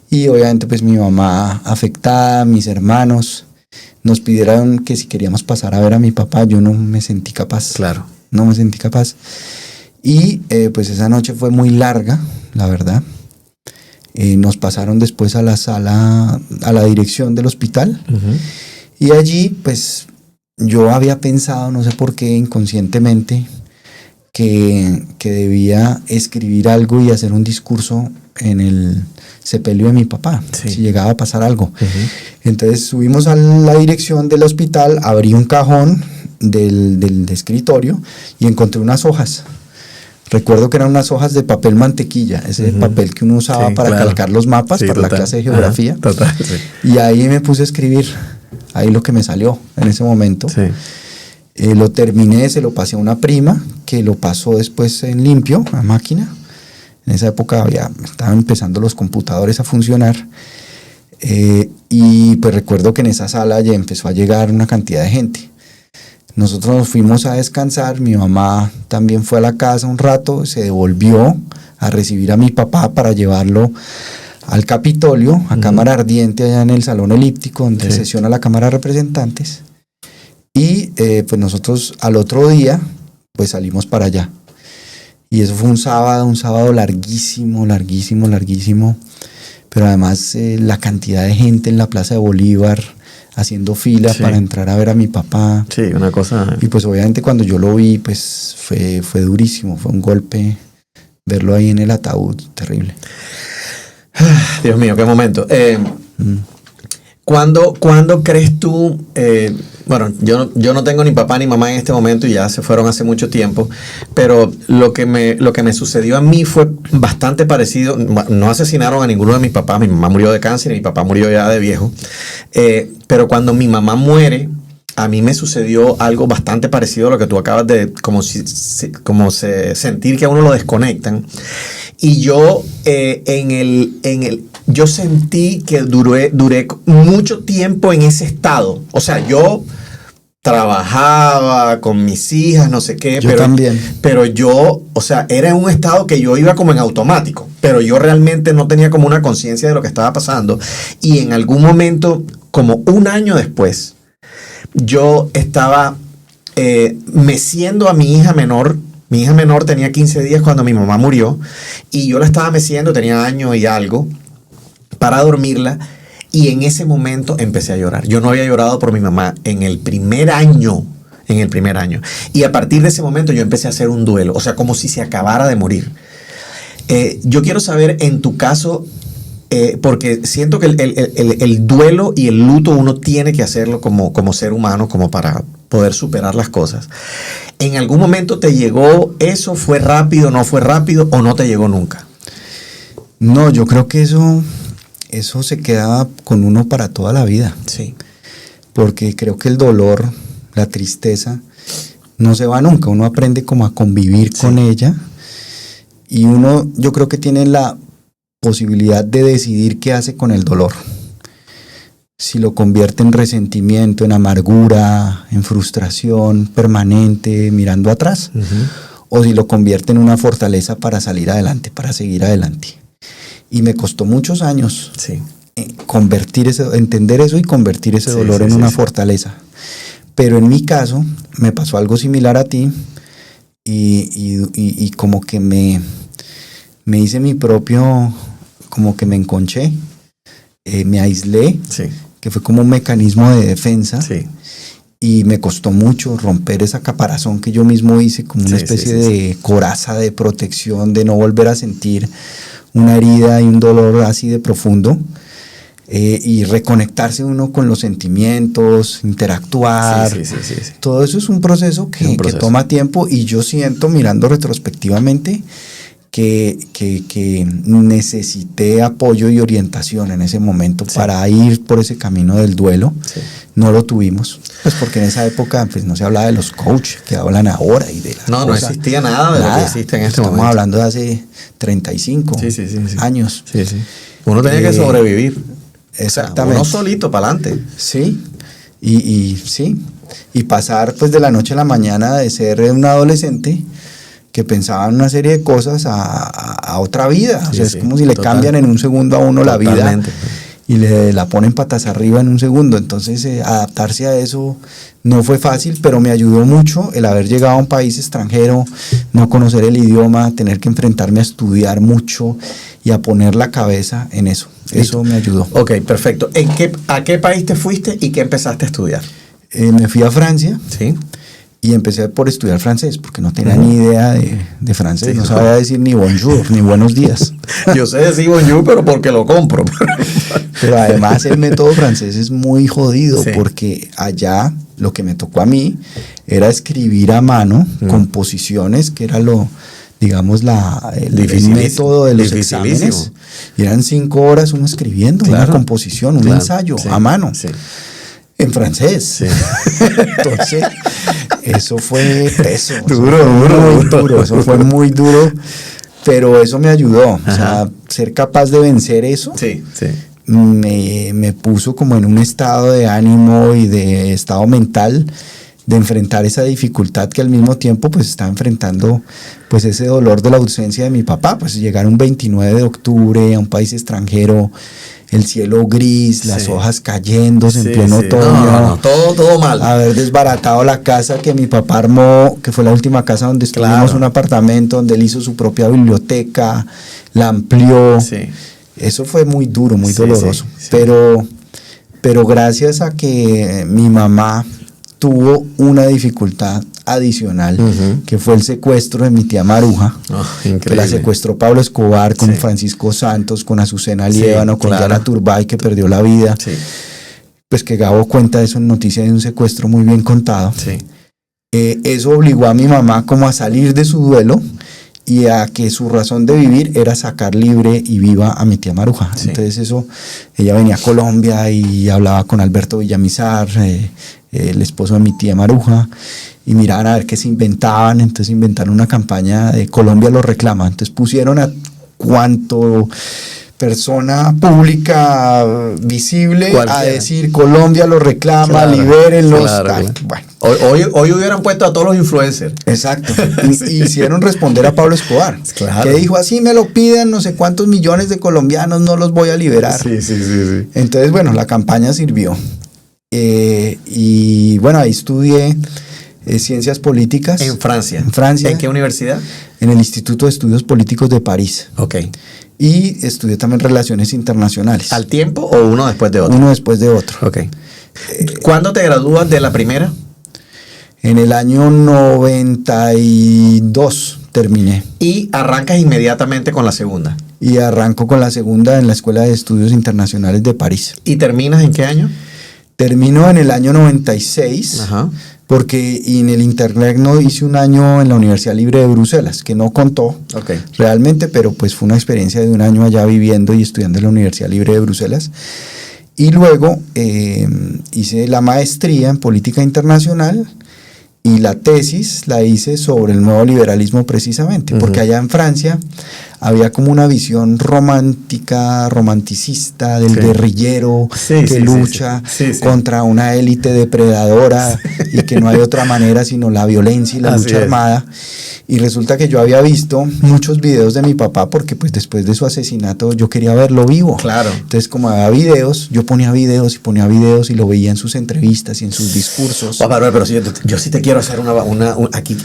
Speaker 3: Y obviamente pues mi mamá afectada, mis hermanos, nos pidieron que si queríamos pasar a ver a mi papá. Yo no me sentí capaz.
Speaker 1: Claro.
Speaker 3: No me sentí capaz. Y pues esa noche fue muy larga, la verdad. Nos pasaron después a la sala, a la dirección del hospital. Y allí pues yo había pensado, no sé por qué, inconscientemente, que debía escribir algo y hacer un discurso en el sepelio de mi papá, si llegaba a pasar algo. Entonces subimos a la dirección del hospital, abrí un cajón del escritorio y encontré unas hojas. Recuerdo que eran unas hojas de papel mantequilla, ese papel que uno usaba para calcar los mapas para la clase de geografía. Y ahí me puse a escribir, ahí lo que me salió en ese momento. Lo terminé, se lo pasé a una prima que lo pasó después en limpio, a máquina. En esa época estaban empezando los computadores a funcionar. Y pues recuerdo que en esa sala ya empezó a llegar una cantidad de gente. Nosotros nos fuimos a descansar, mi mamá también fue a la casa un rato, se devolvió a recibir a mi papá para llevarlo al Capitolio, a Cámara Ardiente, allá en el Salón Elíptico, donde sesiona la Cámara de Representantes. Y pues nosotros al otro día, pues salimos para allá. Y eso fue un sábado larguísimo, pero además la cantidad de gente en la Plaza de Bolívar, haciendo fila para entrar a ver a mi papá.
Speaker 1: Sí, una cosa.
Speaker 3: Y pues obviamente cuando yo lo vi, pues fue durísimo, fue un golpe verlo ahí en el ataúd, terrible.
Speaker 1: Dios mío, qué momento. ¿Cuándo crees tú? Bueno, yo no tengo ni papá ni mamá en este momento y ya se fueron hace mucho tiempo, pero lo que me sucedió a mí fue bastante parecido. No asesinaron a ninguno de mis papás, mi mamá murió de cáncer y mi papá murió ya de viejo, pero cuando mi mamá muere, a mí me sucedió algo bastante parecido a lo que tú acabas de, sentir que a uno lo desconectan. Y yo yo sentí que duré mucho tiempo en ese estado. O sea, yo trabajaba con mis hijas, no sé qué.
Speaker 3: Yo también.
Speaker 1: Pero yo, o sea, era en un estado que yo iba como en automático. Pero yo realmente no tenía como una conciencia de lo que estaba pasando. Y en algún momento, como un año después, yo estaba meciendo a mi hija menor. Mi hija menor tenía 15 días cuando mi mamá murió y yo la estaba meciendo, tenía año y algo, para dormirla, y en ese momento empecé a llorar. Yo no había llorado por mi mamá en el primer año. Y a partir de ese momento yo empecé a hacer un duelo, o sea, como si se acabara de morir. Yo quiero saber, en tu caso, porque siento que el duelo y el luto uno tiene que hacerlo como ser humano, como para poder superar las cosas. ¿En algún momento te llegó eso? ¿Fue rápido, no fue rápido o no te llegó nunca?
Speaker 3: No, yo creo que eso se queda con uno para toda la vida.
Speaker 1: Sí.
Speaker 3: Porque creo que el dolor, la tristeza, no se va nunca, uno aprende como a convivir con ella y uno, yo creo que tiene la posibilidad de decidir qué hace con el dolor. Si lo convierte en resentimiento, en amargura, en frustración permanente, mirando atrás, o si lo convierte en una fortaleza para salir adelante, para seguir adelante. Y me costó muchos años entender eso y convertir ese dolor en una fortaleza. Pero en mi caso me pasó algo similar a ti y como que me hice mi propio, como que me enconché, me aislé, que fue como un mecanismo de defensa. Y me costó mucho romper esa caparazón que yo mismo hice, como una especie de coraza de protección, de no volver a sentir una herida y un dolor así de profundo. Y reconectarse uno con los sentimientos, interactuar. Todo eso es un proceso que toma tiempo, y yo siento, mirando retrospectivamente, que necesité apoyo y orientación en ese momento para ir por ese camino del duelo. No lo tuvimos, pues porque en esa época pues no se hablaba de los coaches que hablan ahora y de
Speaker 2: no existía nada de lo que existe en este momento.
Speaker 3: Estamos hablando de hace 35 años.
Speaker 2: Uno tenía que sobrevivir.
Speaker 3: Exactamente.
Speaker 2: Uno solito para adelante.
Speaker 3: Sí. Y pasar pues de la noche a la mañana de ser un adolescente que pensaba en una serie de cosas a otra vida. O sea, es como si le cambian en un segundo a uno la vida y le la ponen patas arriba en un segundo. Entonces adaptarse a eso no fue fácil, pero me ayudó mucho el haber llegado a un país extranjero, no conocer el idioma, tener que enfrentarme a estudiar mucho y a poner la cabeza en eso. Eso me ayudó.
Speaker 2: Ok, perfecto. ¿A qué país te fuiste y qué empezaste a estudiar?
Speaker 3: Me fui a Francia. Y empecé por estudiar francés, porque no tenía ni idea de francés. No sabía decir ni bonjour, ni buenos días.
Speaker 2: Yo sé decir bonjour, pero porque lo compro.
Speaker 3: Pero además el método francés es muy jodido, porque allá lo que me tocó a mí era escribir a mano composiciones, que era el método de los exámenes. Y eran 5 horas uno escribiendo una composición, un ensayo a mano. En francés. Entonces, eso fue peso. Duro. Eso fue muy duro, pero eso me ayudó. O sea, ser capaz de vencer eso me puso como en un estado de ánimo y de estado mental de enfrentar esa dificultad que al mismo tiempo pues estaba enfrentando pues ese dolor de la ausencia de mi papá. Pues llegar un 29 de octubre a un país extranjero, el cielo gris, las hojas cayéndose en pleno otoño.
Speaker 2: Todo mal.
Speaker 3: Haber desbaratado la casa que mi papá armó, que fue la última casa donde estuvimos, un apartamento donde él hizo su propia biblioteca, la amplió. Eso fue muy duro, muy doloroso. Pero gracias a que mi mamá tuvo una dificultad adicional, que fue el secuestro de mi tía Maruja, que la secuestró Pablo Escobar con Francisco Santos, con Azucena Liévano, con Diana Turbay, que perdió la vida. Pues que Gabo cuenta eso en Noticia de un secuestro muy bien contado. Eso obligó a mi mamá como a salir de su duelo y a que su razón de vivir era sacar libre y viva a mi tía Maruja. Entonces ella venía a Colombia y hablaba con Alberto Villamizar, el esposo de mi tía Maruja, y miraban a ver qué se inventaban. Entonces inventaron una campaña de Colombia lo reclama. Entonces pusieron a cuanto persona pública visible a decir Colombia lo reclama, libérenlos. Bueno.
Speaker 2: Hoy hubieran puesto a todos los influencers.
Speaker 3: Exacto. Y hicieron responder a Pablo Escobar, que dijo: así me lo piden no sé cuántos millones de colombianos, no los voy a liberar. Entonces, bueno, la campaña sirvió. Y bueno, ahí estudié ciencias políticas.
Speaker 2: ¿En Francia?
Speaker 3: En Francia.
Speaker 2: ¿En qué universidad?
Speaker 3: En el Instituto de Estudios Políticos de París. Y estudié también relaciones internacionales.
Speaker 2: ¿Al tiempo o uno después de otro?
Speaker 3: Uno después de otro.
Speaker 2: ¿Cuándo te gradúas de la primera?
Speaker 3: En el año 92 terminé.
Speaker 2: ¿Y arrancas inmediatamente con la segunda?
Speaker 3: Y arranco con la segunda en la Escuela de Estudios Internacionales de París.
Speaker 2: ¿Y terminas en qué año?
Speaker 3: Termino en el año 96. Porque en el Interregno hice un año en la Universidad Libre de Bruselas, que no contó realmente, pero pues fue una experiencia de un año allá viviendo y estudiando en la Universidad Libre de Bruselas. Y luego hice la maestría en política internacional Y la tesis la hice sobre el nuevo liberalismo precisamente, porque allá en Francia había como una visión romanticista del guerrillero que lucha contra una élite depredadora y que no hay otra manera sino la violencia y la lucha armada. Y resulta que yo había visto muchos videos de mi papá porque pues después de su asesinato yo quería verlo vivo.
Speaker 2: Claro.
Speaker 3: Entonces como había videos, yo ponía videos y lo veía en sus entrevistas y en sus discursos.
Speaker 2: Pero yo sí te quiero hacer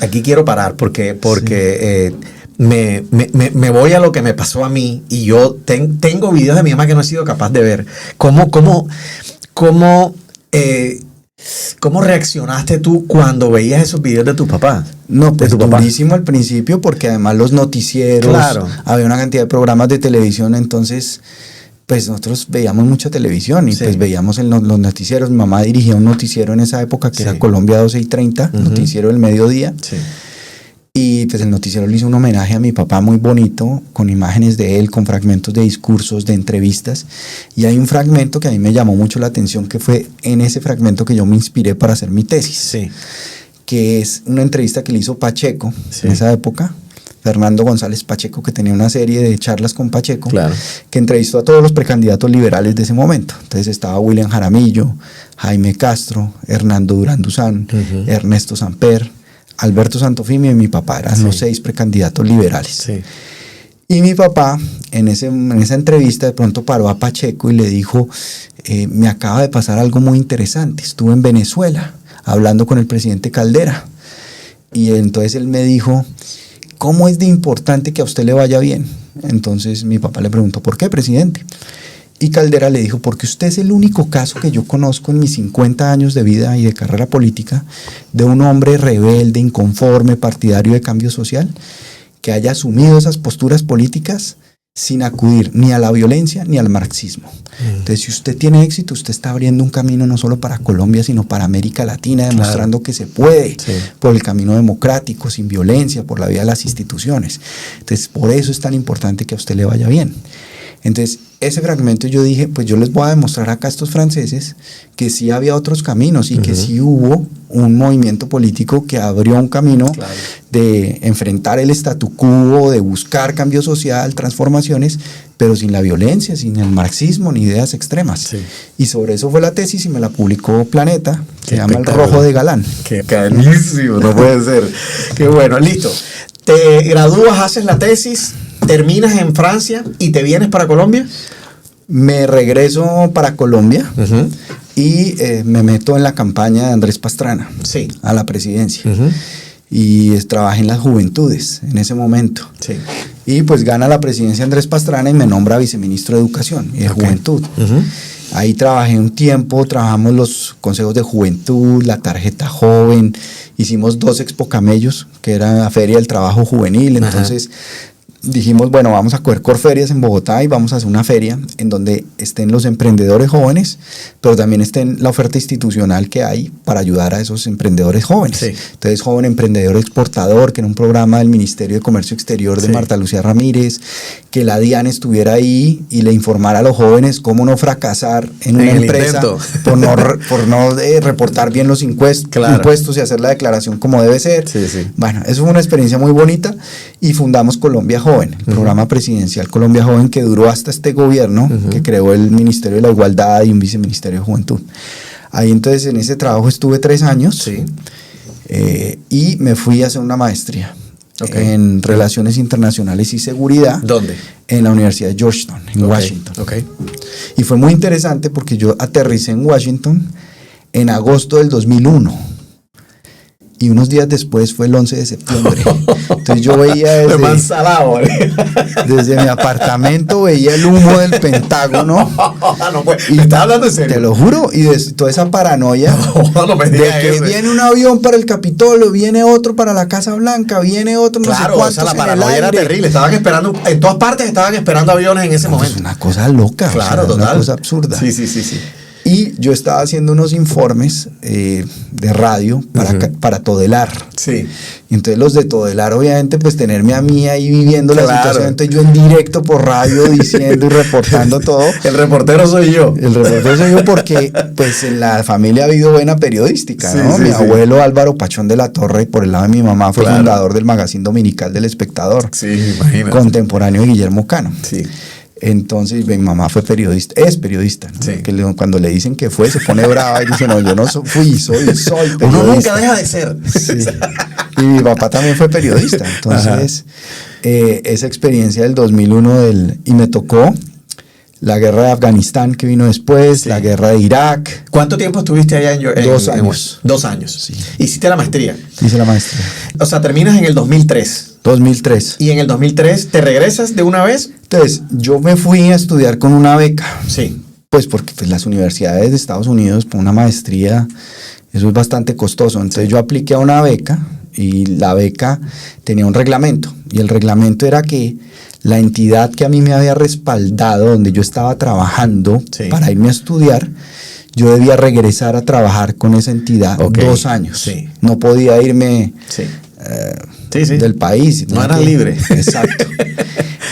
Speaker 2: aquí quiero parar porque me voy a lo que me pasó a mí y yo tengo videos de mi mamá que no he sido capaz de ver. ¿Cómo reaccionaste tú cuando veías esos videos de tu papá?
Speaker 3: No, pues durísimo al principio porque además los noticieros, había una cantidad de programas de televisión, entonces pues nosotros veíamos mucha televisión y pues veíamos los noticieros. Mi mamá dirigía un noticiero en esa época que era Colombia 12:30, noticiero del mediodía. Sí. Y pues el noticiero le hizo un homenaje a mi papá muy bonito, con imágenes de él, con fragmentos de discursos, de entrevistas. Y hay un fragmento que a mí me llamó mucho la atención, que fue en ese fragmento que yo me inspiré para hacer mi tesis. Que es una entrevista que le hizo Pacheco en esa época, Fernando González Pacheco, que tenía una serie de charlas con Pacheco, que entrevistó a todos los precandidatos liberales de ese momento. Entonces estaba William Jaramillo, Jaime Castro, Hernando Durán Duzán, Ernesto Samper, Alberto Santofimio y mi papá, eran los 6 precandidatos liberales. Y mi papá en esa entrevista de pronto paró a Pacheco y le dijo, me acaba de pasar algo muy interesante, estuve en Venezuela hablando con el presidente Caldera y entonces él me dijo, ¿cómo es de importante que a usted le vaya bien? Entonces mi papá le preguntó, ¿por qué, presidente? Y Caldera le dijo, porque usted es el único caso que yo conozco en mis 50 años de vida y de carrera política de un hombre rebelde, inconforme, partidario de cambio social, que haya asumido esas posturas políticas sin acudir ni a la violencia ni al marxismo. Entonces, si usted tiene éxito, usted está abriendo un camino no solo para Colombia, sino para América Latina, demostrando que se puede por el camino democrático, sin violencia, por la vía de las instituciones. Entonces, por eso es tan importante que a usted le vaya bien. Entonces, ese fragmento yo dije, pues yo les voy a demostrar acá a estos franceses que sí había otros caminos y que sí hubo un movimiento político que abrió un camino de enfrentar el statu quo, de buscar cambio social, transformaciones, pero sin la violencia, sin el marxismo, ni ideas extremas. Y sobre eso fue la tesis y me la publicó Planeta, se llama El Rojo de Galán.
Speaker 2: ¡Qué carísimo! No puede ser. ¡Qué bueno! Listo. Te gradúas, haces la tesis, terminas en Francia y te vienes para Colombia.
Speaker 3: Me regreso para Colombia y me meto en la campaña de Andrés Pastrana a la presidencia. Y trabajé en las juventudes en ese momento. Y pues gana la presidencia Andrés Pastrana y me nombra viceministro de Educación y de Juventud. Ahí trabajé un tiempo, trabajamos los consejos de juventud, la tarjeta joven, hicimos 2 Expo Camellos, que era la feria del trabajo juvenil, entonces dijimos, bueno, vamos a coger Corferias en Bogotá y vamos a hacer una feria en donde estén los emprendedores jóvenes, pero también estén la oferta institucional que hay para ayudar a esos emprendedores jóvenes. Entonces, Joven Emprendedor Exportador, que era un programa del Ministerio de Comercio Exterior de Marta Lucía Ramírez, que la DIAN estuviera ahí y le informara a los jóvenes cómo no fracasar en una empresa por no reportar bien los impuestos y hacer la declaración como debe ser. Bueno, eso fue una experiencia muy bonita y fundamos Colombia Joven, el programa presidencial Colombia Joven, que duró hasta este gobierno, que creó el Ministerio de la Igualdad y un viceministerio de Juventud. Ahí entonces en ese trabajo estuve 3 años y me fui a hacer una maestría en Relaciones Internacionales y Seguridad.
Speaker 2: ¿Dónde?
Speaker 3: En la Universidad de Georgetown, en Washington. Y fue muy interesante porque yo aterricé en Washington en agosto del 2001. Y unos días después fue el 11 de septiembre. Entonces yo veía desde mi apartamento, veía el humo del Pentágono.
Speaker 2: ¿Me estás hablando en serio?
Speaker 3: Te lo juro. Y de toda esa paranoia de que viene un avión para el Capitolio, viene otro para la Casa Blanca, viene otro no sé cuántos.
Speaker 2: La paranoia era terrible. Estaban esperando, en todas partes estaban esperando aviones en ese momento.
Speaker 3: Es una cosa loca.
Speaker 2: Claro,
Speaker 3: total. Una cosa absurda.
Speaker 2: Sí.
Speaker 3: Y yo estaba haciendo unos informes de radio para Todelar.
Speaker 2: Sí.
Speaker 3: Y entonces los de Todelar, obviamente, pues tenerme a mí ahí viviendo la situación. Entonces yo en directo por radio diciendo y reportando todo.
Speaker 2: El reportero soy yo.
Speaker 3: El reportero soy yo porque pues en la familia ha habido buena periodística,
Speaker 2: sí,
Speaker 3: ¿no?
Speaker 2: Sí,
Speaker 3: mi abuelo Álvaro Pachón de la Torre, y por el lado de mi mamá fue fundador del magazine dominical del Espectador.
Speaker 2: Sí, imagínate.
Speaker 3: Contemporáneo de Guillermo Cano.
Speaker 2: Sí.
Speaker 3: Entonces mi mamá fue periodista, es periodista, ¿no?
Speaker 2: Sí.
Speaker 3: Que cuando le dicen que fue, se pone brava y dice, no, yo no soy periodista.
Speaker 2: Uno nunca deja de ser.
Speaker 3: Sí. Y mi papá también fue periodista. Entonces, esa experiencia del 2001 y me tocó la guerra de Afganistán que vino después, la guerra de Irak.
Speaker 2: ¿Cuánto tiempo estuviste allá en
Speaker 3: 2 años.
Speaker 2: 2 años.
Speaker 3: Sí.
Speaker 2: ¿Hiciste la maestría?
Speaker 3: Hice la maestría.
Speaker 2: O sea, terminas en el 2003.
Speaker 3: 2003.
Speaker 2: ¿Y en el 2003 te regresas de una vez?
Speaker 3: Entonces, yo me fui a estudiar con una beca.
Speaker 2: Sí.
Speaker 3: Pues porque pues, las universidades de Estados Unidos, por una maestría, eso es bastante costoso. Entonces yo apliqué a una beca y la beca tenía un reglamento. Y el reglamento era que la entidad que a mí me había respaldado, donde yo estaba trabajando para irme a estudiar, yo debía regresar a trabajar con esa entidad 2 años.
Speaker 2: Sí.
Speaker 3: No podía irme del país.
Speaker 2: No era libre.
Speaker 3: Exacto.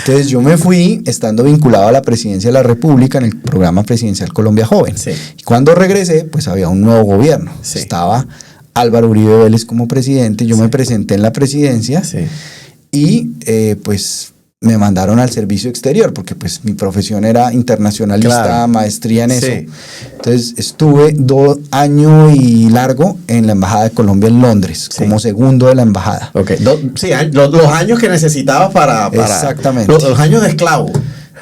Speaker 3: Entonces yo me fui estando vinculado a la presidencia de la República en el programa presidencial Colombia Joven.
Speaker 2: Sí.
Speaker 3: Y cuando regresé, pues había un nuevo gobierno.
Speaker 2: Sí.
Speaker 3: Estaba Álvaro Uribe Vélez como presidente. Yo me presenté en la presidencia y pues me mandaron al servicio exterior porque pues mi profesión era internacionalista, maestría en eso. Entonces estuve 2 años y largo en la Embajada de Colombia en Londres, como segundo de la embajada.
Speaker 2: Okay. Los años que necesitabas para
Speaker 3: exactamente.
Speaker 2: Los años de esclavo.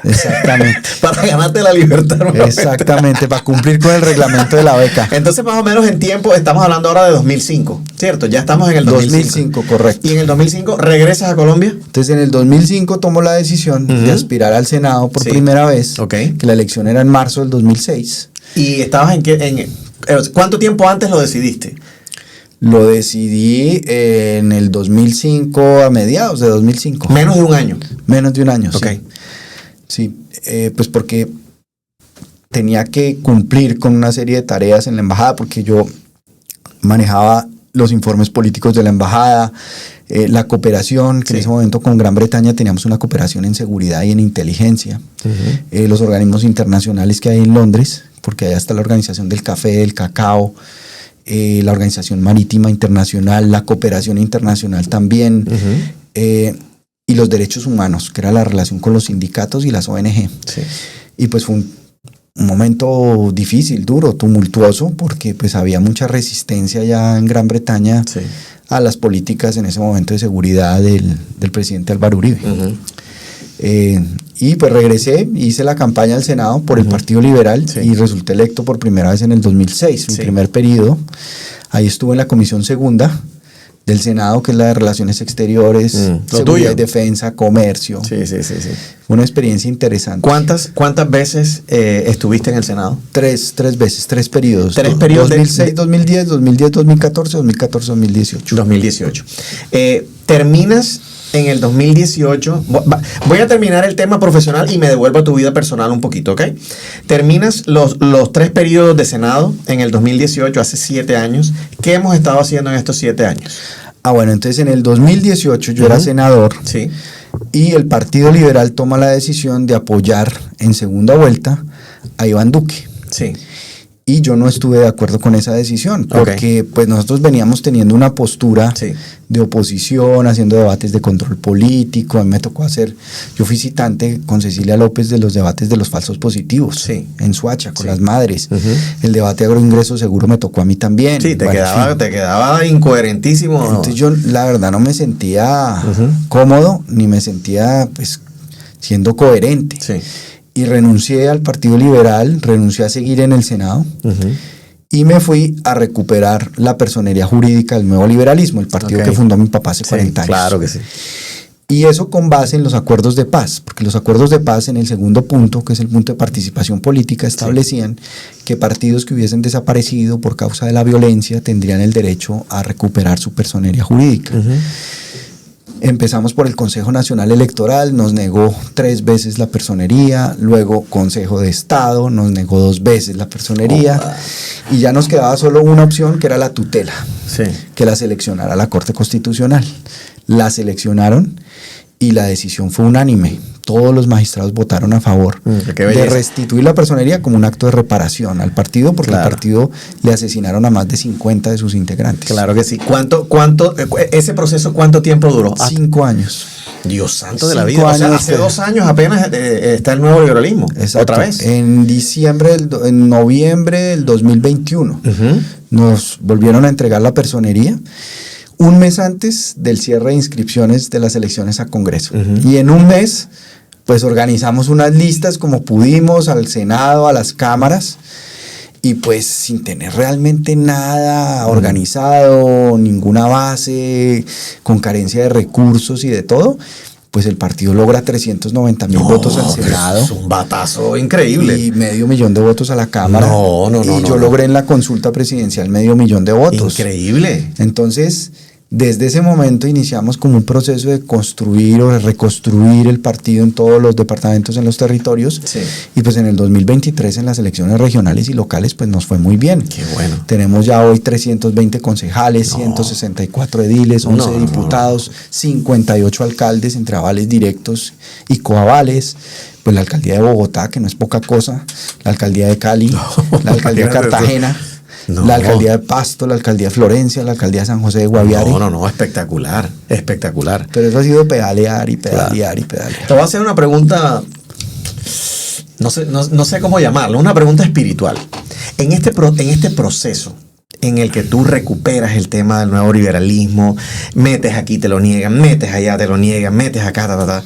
Speaker 3: Exactamente.
Speaker 2: Para ganarte la libertad.
Speaker 3: Exactamente, para cumplir con el reglamento de la beca.
Speaker 2: Entonces, más o menos en tiempo, estamos hablando ahora de 2005, ¿cierto? Ya estamos en el 2005.
Speaker 3: Correcto.
Speaker 2: ¿Y en el 2005 regresas a Colombia?
Speaker 3: Entonces, en el 2005 tomo la decisión de aspirar al Senado por primera vez, que la elección era en marzo del 2006.
Speaker 2: ¿Y estabas cuánto tiempo antes lo decidiste?
Speaker 3: Lo decidí en el 2005, a mediados de 2005.
Speaker 2: Menos de un año.
Speaker 3: Menos de un año,
Speaker 2: sí.
Speaker 3: Sí, pues porque tenía que cumplir con una serie de tareas en la embajada, porque yo manejaba los informes políticos de la embajada, la cooperación, que en ese momento con Gran Bretaña teníamos una cooperación en seguridad y en inteligencia, los organismos internacionales que hay en Londres, porque allá está la Organización del Café, del Cacao, la Organización Marítima Internacional, la cooperación internacional también, y los derechos humanos, que era la relación con los sindicatos y las ONG. Sí. Y pues fue un momento difícil, duro, tumultuoso, porque pues había mucha resistencia ya en Gran Bretaña a las políticas en ese momento de seguridad del presidente Álvaro Uribe. Y pues regresé, hice la campaña al Senado por el Partido Liberal y resulté electo por primera vez en el 2006, mi primer periodo. Ahí estuve en la Comisión Segunda del Senado, que es la de Relaciones Exteriores, Seguridad y Defensa, Comercio.
Speaker 2: Sí.
Speaker 3: Fue una experiencia interesante.
Speaker 2: ¿Cuántas veces estuviste en el Senado?
Speaker 3: 3 veces, 3 periodos.
Speaker 2: 3 periodos.
Speaker 3: 2006, 2010, 2014, 2018.
Speaker 2: 2018. Terminas en el 2018. Voy a terminar el tema profesional y me devuelvo a tu vida personal un poquito, ¿ok? Terminas los 3 periodos de Senado en el 2018, hace 7 años. ¿Qué hemos estado haciendo en estos 7 años?
Speaker 3: Bueno, entonces en el 2018 yo era senador y el Partido Liberal toma la decisión de apoyar en segunda vuelta a Iván Duque. Sí. Y yo no estuve de acuerdo con esa decisión, porque pues nosotros veníamos teniendo una postura de oposición, haciendo debates de control político. A mí me tocó yo fui citante con Cecilia López de los debates de los falsos positivos en Soacha, con las madres. El debate de agroingreso seguro me tocó a mí también. Sí,
Speaker 2: te quedaba incoherentísimo.
Speaker 3: Entonces yo la verdad no me sentía cómodo, ni me sentía pues siendo coherente. Sí. Y renuncié al Partido Liberal, renuncié a seguir en el Senado y me fui a recuperar la personería jurídica del nuevo liberalismo, el partido que fundó mi papá hace 40 años.
Speaker 2: Claro que sí.
Speaker 3: Y eso con base en los acuerdos de paz, porque los acuerdos de paz en el segundo punto, que es el punto de participación política, establecían que partidos que hubiesen desaparecido por causa de la violencia tendrían el derecho a recuperar su personería jurídica. Empezamos por el Consejo Nacional Electoral, nos negó 3 veces la personería, luego Consejo de Estado, nos negó 2 veces la personería, y ya nos quedaba solo una opción, que era la tutela, que la seleccionara la Corte Constitucional. La seleccionaron y la decisión fue unánime. Todos los magistrados votaron a favor de restituir la personería como un acto de reparación al partido, porque al partido le asesinaron a más de 50 de sus integrantes.
Speaker 2: Claro que sí. ¿Ese proceso cuánto tiempo duró?
Speaker 3: 5 años.
Speaker 2: Dios santo de la vida. O sea, hace 2 años apenas está el nuevo liberalismo.
Speaker 3: Exacto.
Speaker 2: Otra vez.
Speaker 3: En noviembre del 2021 nos volvieron a entregar la personería, un mes antes del cierre de inscripciones de las elecciones a Congreso. Y en un mes, pues organizamos unas listas como pudimos al Senado, a las cámaras, y pues sin tener realmente nada organizado, ninguna base, con carencia de recursos y de todo, pues el partido logra 390,000 votos al Senado.
Speaker 2: Es un batazo increíble.
Speaker 3: Y 500,000 de votos a la Cámara. Y yo logré en la consulta presidencial 500,000 de votos.
Speaker 2: Increíble.
Speaker 3: Entonces, desde ese momento iniciamos como un proceso de construir o de reconstruir el partido en todos los departamentos, en los territorios.
Speaker 2: Sí.
Speaker 3: Y pues en el 2023, en las elecciones regionales y locales, pues nos fue muy bien.
Speaker 2: Qué bueno.
Speaker 3: Tenemos ya hoy 320 concejales, 164 ediles, 11 diputados, 58 alcaldes entre avales directos y coavales. Pues la alcaldía de Bogotá, que no es poca cosa, la alcaldía de Cali, la alcaldía de Cartagena. La alcaldía de Pasto, la alcaldía de Florencia, la alcaldía de San José de Guaviare.
Speaker 2: Espectacular.
Speaker 3: Pero eso ha sido pedalear y pedalear y pedalear.
Speaker 2: Te voy a hacer una pregunta, no sé cómo llamarlo, una pregunta espiritual. En este proceso en el que tú recuperas el tema del nuevo liberalismo, metes aquí, te lo niegan, metes allá, te lo niegan, metes acá,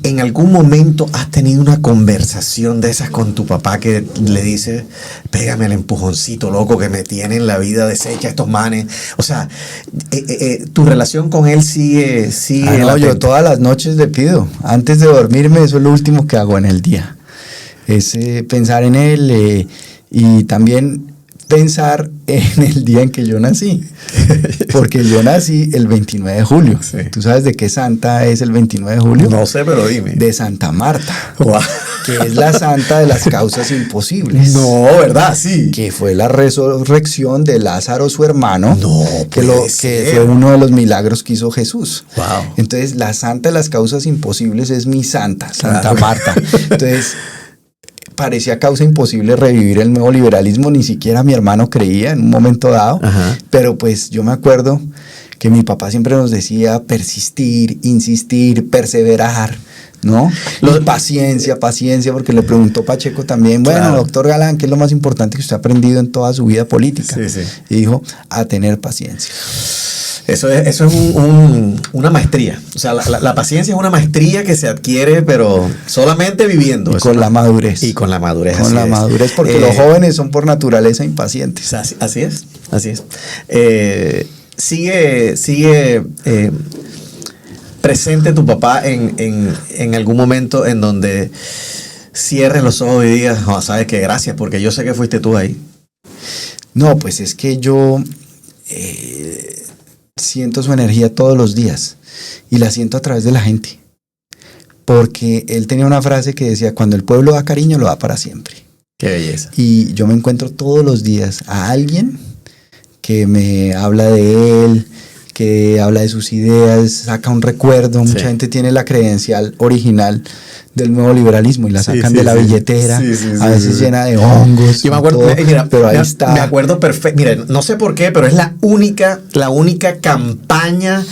Speaker 2: ¿En algún momento has tenido una conversación de esas con tu papá que le dices, pégame el empujoncito loco que me tiene en la vida deshecha estos manes? O sea, tu relación con él sigue
Speaker 3: yo todas las noches le pido, antes de dormirme, eso es lo último que hago en el día. Es pensar en él y también pensar en el día en que yo nací, porque yo nací el 29 de julio. Sí. ¿Tú sabes de qué santa es el 29 de julio?
Speaker 2: No sé, pero dime.
Speaker 3: De Santa Marta, que es la santa de las causas imposibles.
Speaker 2: No, ¿verdad? Sí.
Speaker 3: Que fue la resurrección de Lázaro, su hermano, que fue uno de los milagros que hizo Jesús.
Speaker 2: Wow.
Speaker 3: Entonces, la santa de las causas imposibles es mi santa, Santa Marta. Entonces, parecía causa imposible revivir el nuevo liberalismo, ni siquiera mi hermano creía en un momento dado. Ajá. Pero pues yo me acuerdo que mi papá siempre nos decía persistir, insistir, perseverar, ¿no? Paciencia, porque le preguntó Pacheco también, bueno, doctor Galán, ¿qué es lo más importante que usted ha aprendido en toda su vida política? Sí. Y dijo, a tener paciencia.
Speaker 2: Eso es una maestría. O sea, la paciencia es una maestría que se adquiere, pero solamente viviendo.
Speaker 3: Con la madurez.
Speaker 2: Y con la madurez.
Speaker 3: Con la madurez, porque los jóvenes son por naturaleza impacientes.
Speaker 2: Así es. Sigue presente tu papá en algún momento en donde cierres los ojos y digas, sabes que gracias, porque yo sé que fuiste tú ahí.
Speaker 3: No, pues es que yo siento su energía todos los días y la siento a través de la gente, porque él tenía una frase que decía, cuando el pueblo da cariño lo da para siempre.
Speaker 2: Qué belleza.
Speaker 3: Y yo me encuentro todos los días a alguien que me habla de él, que habla de sus ideas, saca un recuerdo. Mucha gente tiene la credencial original del nuevo liberalismo y la sacan de la billetera, a veces llena de hongos.
Speaker 2: Yo me acuerdo,
Speaker 3: pero ahí está.
Speaker 2: Me acuerdo perfecto. Mira, no sé por qué, pero es la única campaña,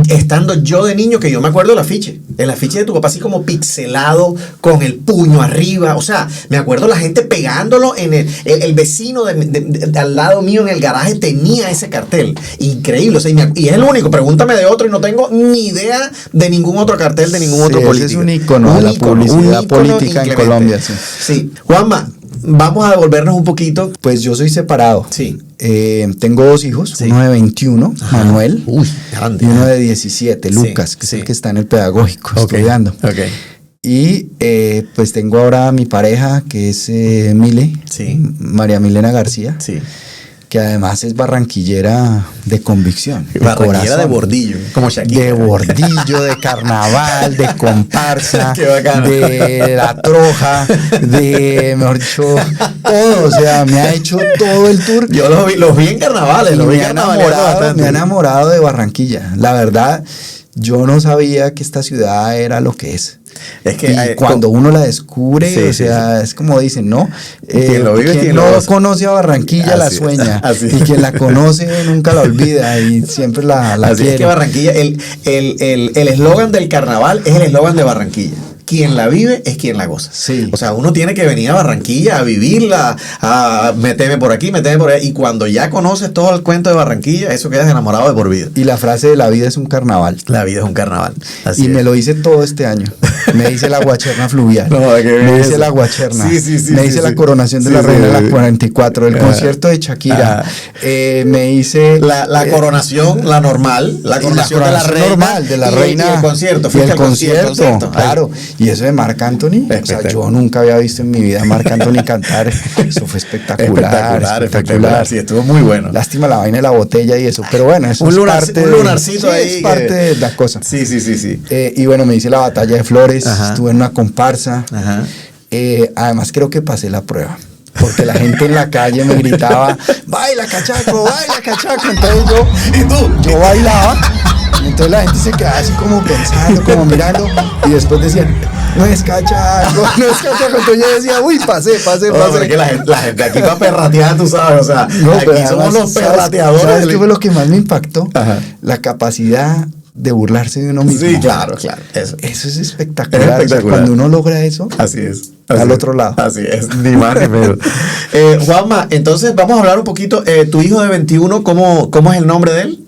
Speaker 2: estando yo de niño, que yo me acuerdo el afiche de tu papá así como pixelado, con el puño arriba. O sea, me acuerdo la gente pegándolo en el vecino de al lado mío en el garaje tenía ese cartel. Increíble. O sea, y es el único. Pregúntame de otro y no tengo ni idea de ningún otro cartel de ningún otro político.
Speaker 3: Ese es un ícono de la publicidad política en Colombia.
Speaker 2: Sí. Juanma, vamos a devolvernos un poquito.
Speaker 3: Pues yo soy separado.
Speaker 2: Sí.
Speaker 3: Tengo 2 hijos, uno de 21, Manuel,
Speaker 2: grande,
Speaker 3: y uno de 17, Lucas, que es el que está en el pedagógico estudiando.
Speaker 2: Okay.
Speaker 3: Y pues tengo ahora a mi pareja, que es Mile, María Milena García.
Speaker 2: Sí.
Speaker 3: que además es barranquillera de convicción.
Speaker 2: Barranquillera de bordillo, como Shakira.
Speaker 3: De bordillo, de carnaval, de comparsa,
Speaker 2: Qué bacano.
Speaker 3: de la troja, de, mejor dicho, todo. O sea, me ha hecho todo el tour.
Speaker 2: Yo los vi en carnavales,
Speaker 3: Y
Speaker 2: los vi
Speaker 3: me ha
Speaker 2: carnavaleando bastante.
Speaker 3: me ha enamorado de Barranquilla. La verdad, yo no sabía que esta ciudad era lo que es.
Speaker 2: Es que
Speaker 3: Y cuando uno la descubre,
Speaker 2: Sí,
Speaker 3: o sea, es como dicen, ¿no?
Speaker 2: Quien lo vive,
Speaker 3: quien
Speaker 2: quien
Speaker 3: no
Speaker 2: lo goza.
Speaker 3: conoce a Barranquilla la
Speaker 2: Así es,
Speaker 3: sueña.
Speaker 2: así es.
Speaker 3: Y quien la conoce nunca la olvida y siempre la
Speaker 2: Así
Speaker 3: quiere.
Speaker 2: es que Barranquilla, el eslogan del carnaval es el eslogan de Barranquilla. Quien la vive es quien la goza.
Speaker 3: Sí.
Speaker 2: O sea, uno tiene que venir a Barranquilla a vivirla, a meterme por aquí, meterme por ahí. Y cuando ya conoces todo el cuento de Barranquilla, eso quedas enamorado de por vida.
Speaker 3: Y la frase de la vida es un carnaval.
Speaker 2: La vida es un carnaval. Así
Speaker 3: Y
Speaker 2: es.
Speaker 3: me lo hice todo este año. Me hice la guacherna fluvial.
Speaker 2: No, qué
Speaker 3: me hice
Speaker 2: belleza.
Speaker 3: la guacherna.
Speaker 2: Sí, sí, sí,
Speaker 3: me
Speaker 2: sí,
Speaker 3: hice
Speaker 2: sí.
Speaker 3: la coronación de
Speaker 2: Sí,
Speaker 3: la
Speaker 2: sí,
Speaker 3: reina de
Speaker 2: sí.
Speaker 3: la 44, el concierto de Shakira. Me hice
Speaker 2: La coronación, la normal, la coronación de la reina.
Speaker 3: normal de la
Speaker 2: y
Speaker 3: reina.
Speaker 2: Y el concierto.
Speaker 3: Y
Speaker 2: fuiste
Speaker 3: el
Speaker 2: al
Speaker 3: concierto, claro. Y eso de Marc Anthony. O sea,
Speaker 2: Espectacular.
Speaker 3: yo nunca había visto en mi vida a Marc Anthony cantar. Eso fue espectacular.
Speaker 2: Espectacular. Sí, estuvo muy bueno.
Speaker 3: Lástima la vaina de la botella y eso. Pero bueno, eso
Speaker 2: Un
Speaker 3: es
Speaker 2: lunar-
Speaker 3: parte
Speaker 2: un
Speaker 3: de-
Speaker 2: lunarcito
Speaker 3: sí,
Speaker 2: ahí
Speaker 3: es parte de la cosa.
Speaker 2: Sí, sí, sí, sí.
Speaker 3: Y bueno, me hice la batalla de Flores,
Speaker 2: Ajá.
Speaker 3: estuve en una comparsa.
Speaker 2: Ajá.
Speaker 3: Además creo que pasé la prueba. Porque la gente en la calle me gritaba, baila cachaco, baila cachaco. Entonces yo bailaba. Y entonces la gente se quedaba así como pensando, como mirando. Y después decían, no es cachaco, no es cachaco. Entonces yo decía, uy, pasé.
Speaker 2: No, pero es que la gente aquí va perrateada, tú sabes, o sea,
Speaker 3: No,
Speaker 2: aquí
Speaker 3: pero
Speaker 2: somos
Speaker 3: además,
Speaker 2: los perrateadores.
Speaker 3: ¿sabes qué fue lo que más me impactó?
Speaker 2: Ajá.
Speaker 3: La capacidad de burlarse de uno mismo.
Speaker 2: Sí, claro, eso.
Speaker 3: Eso es espectacular.
Speaker 2: Es
Speaker 3: O sea,
Speaker 2: espectacular.
Speaker 3: cuando uno logra eso,
Speaker 2: Así es.
Speaker 3: Al
Speaker 2: Así
Speaker 3: otro
Speaker 2: es.
Speaker 3: lado.
Speaker 2: Así es, ni más ni menos. Juanma, entonces vamos a hablar un poquito. Tu hijo de 21, ¿cómo es el nombre de él?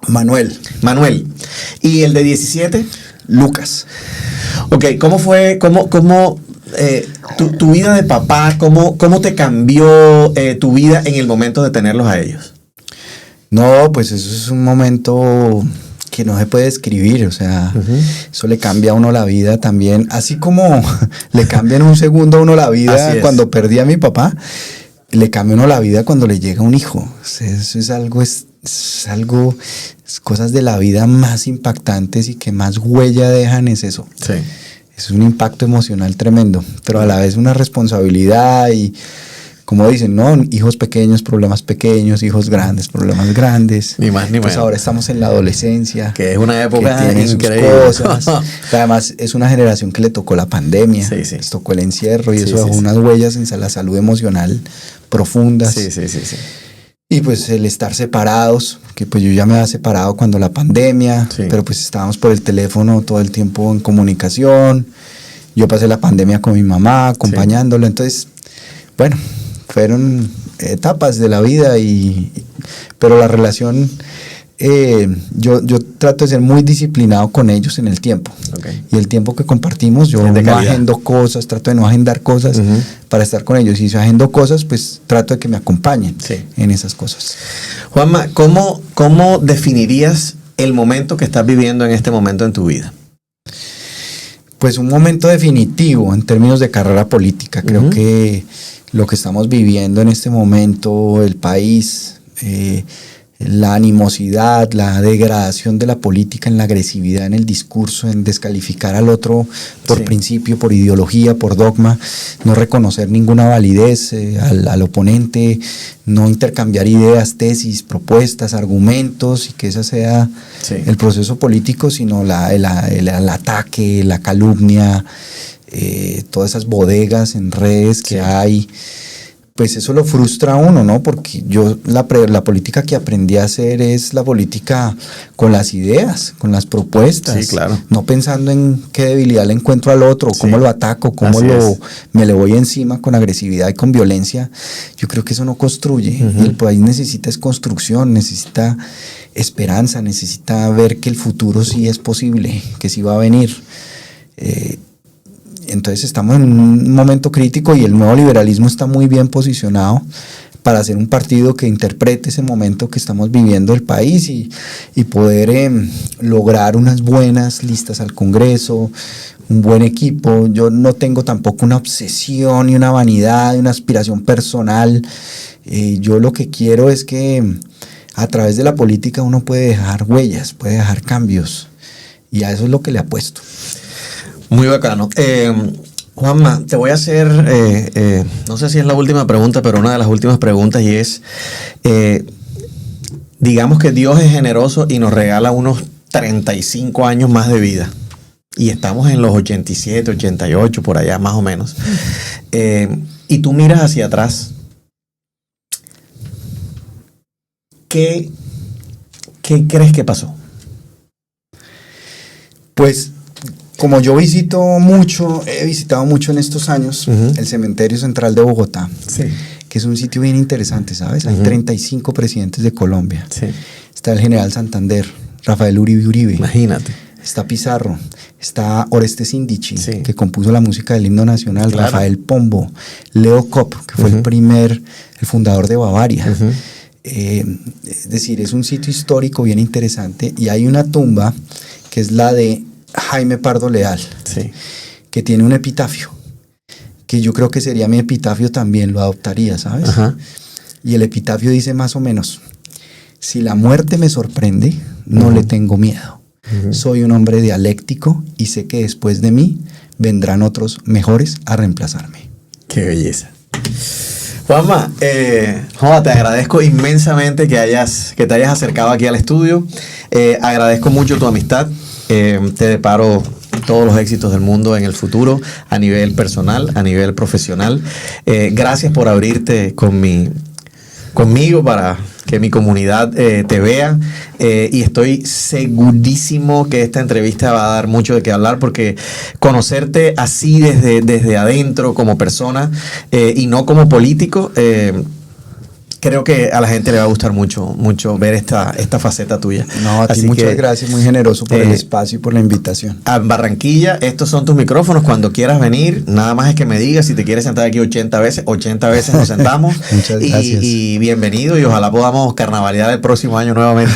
Speaker 3: Manuel,
Speaker 2: Manuel. ¿Y el de 17?
Speaker 3: Lucas.
Speaker 2: Ok, ¿cómo fue, tu vida de papá, cómo te cambió tu vida en el momento de tenerlos a ellos?
Speaker 3: No, pues eso es un momento que no se puede describir, o sea, eso le cambia a uno la vida también, así como le cambia en un segundo a uno la
Speaker 2: Así
Speaker 3: vida
Speaker 2: es.
Speaker 3: cuando perdí a mi papá, le cambia a uno la vida cuando le llega un hijo. O sea, eso es algo, es cosas de la vida más impactantes y que más huella dejan es eso.
Speaker 2: Sí.
Speaker 3: Es un impacto emocional tremendo, pero a la vez una responsabilidad y, como dicen, ¿no? Hijos pequeños, problemas pequeños, hijos grandes, problemas grandes.
Speaker 2: Ni más ni
Speaker 3: Pues
Speaker 2: menos.
Speaker 3: ahora estamos en la adolescencia.
Speaker 2: Que es una
Speaker 3: que
Speaker 2: época
Speaker 3: tiene sus
Speaker 2: increíble.
Speaker 3: cosas. Además, es una generación que le tocó la pandemia,
Speaker 2: Sí, sí.
Speaker 3: les tocó el encierro y
Speaker 2: Sí,
Speaker 3: eso
Speaker 2: sí,
Speaker 3: dejó
Speaker 2: sí.
Speaker 3: unas huellas en la salud emocional profundas.
Speaker 2: Sí, sí, sí, sí.
Speaker 3: Y pues el estar separados, que pues yo ya me había separado cuando la pandemia,
Speaker 2: Sí.
Speaker 3: pero pues estábamos por el teléfono todo el tiempo en comunicación. Yo pasé la pandemia con mi mamá, acompañándola. Entonces, bueno, fueron etapas de la vida, pero la relación, yo trato de ser muy disciplinado con ellos en el tiempo.
Speaker 2: Okay.
Speaker 3: Y el tiempo que compartimos, yo
Speaker 2: Es de
Speaker 3: no
Speaker 2: calidad.
Speaker 3: agendo cosas, trato de no agendar cosas para estar con ellos. Y si agendo cosas, pues trato de que me acompañen
Speaker 2: Sí.
Speaker 3: en esas cosas.
Speaker 2: Juanma, ¿cómo definirías el momento que estás viviendo en este momento en tu vida?
Speaker 3: Pues un momento definitivo en términos de carrera política. Creo que lo que estamos viviendo en este momento, el país, la animosidad, la degradación de la política en la agresividad, en el discurso, en descalificar al otro por principio, por ideología, por dogma, no reconocer ninguna validez al oponente, no intercambiar ideas, tesis, propuestas, argumentos, y que ese sea el proceso político, sino el ataque, la calumnia, todas esas bodegas en redes que hay. Pues eso lo frustra a uno, ¿no? Porque yo la política que aprendí a hacer es la política con las ideas, con las propuestas.
Speaker 2: Sí, claro.
Speaker 3: No pensando en qué debilidad le encuentro al otro, cómo lo ataco, cómo me le voy encima con agresividad y con violencia. Yo creo que eso no construye. El país necesita construcción, necesita esperanza, necesita ver que el futuro sí es posible, que sí va a venir. Entonces estamos en un momento crítico y el nuevo liberalismo está muy bien posicionado para hacer un partido que interprete ese momento que estamos viviendo el país y poder lograr unas buenas listas al Congreso, un buen equipo. Yo no tengo tampoco una obsesión y una vanidad y una aspiración personal Yo lo que quiero es que a través de la política uno puede dejar huellas, puede dejar cambios, y a eso es lo que le apuesto.
Speaker 2: Muy bacano. Juanma, te voy a hacer, no sé si es la última pregunta, pero una de las últimas preguntas, y es, digamos que Dios es generoso y nos regala unos 35 años más de vida. Y estamos en los 87, 88, por allá más o menos. Y tú miras hacia atrás. ¿Qué crees que pasó?
Speaker 3: Pues, como yo he visitado mucho en estos años, el Cementerio Central de Bogotá,
Speaker 2: sí,
Speaker 3: que es un sitio bien interesante, ¿sabes? Hay 35 presidentes de Colombia.
Speaker 2: Sí.
Speaker 3: Está el general Santander, Rafael Uribe.
Speaker 2: Imagínate.
Speaker 3: Está Pizarro, está Orestes Índice,
Speaker 2: sí,
Speaker 3: que compuso la música del himno nacional, claro. Rafael Pombo, Leo Kopp, que fue el fundador de Bavaria. Es decir, es un sitio histórico bien interesante, y hay una tumba que es la de Jaime Pardo Leal,
Speaker 2: sí,
Speaker 3: que tiene un epitafio, que yo creo que sería mi epitafio también, lo adoptaría, ¿sabes? Ajá. Y el epitafio dice más o menos: si la muerte me sorprende, no le tengo miedo. Soy un hombre dialéctico y sé que después de mí vendrán otros mejores a reemplazarme.
Speaker 2: Qué belleza. Juanma, te agradezco inmensamente que te hayas acercado aquí al estudio. Agradezco mucho tu amistad. Te deparo todos los éxitos del mundo en el futuro, a nivel personal, a nivel profesional. Gracias por abrirte conmigo para que mi comunidad te vea, y estoy segurísimo que esta entrevista va a dar mucho de qué hablar, porque conocerte así desde adentro como persona, y no como político, creo que a la gente le va a gustar mucho ver esta faceta tuya.
Speaker 3: No, a ti muchas gracias, muy generoso por el espacio y por la invitación.
Speaker 2: A Barranquilla, estos son tus micrófonos. Cuando quieras venir, nada más es que me digas. Si te quieres sentar aquí 80 veces nos sentamos.
Speaker 3: Muchas gracias.
Speaker 2: Y bienvenido, y ojalá podamos carnavalear el próximo año nuevamente.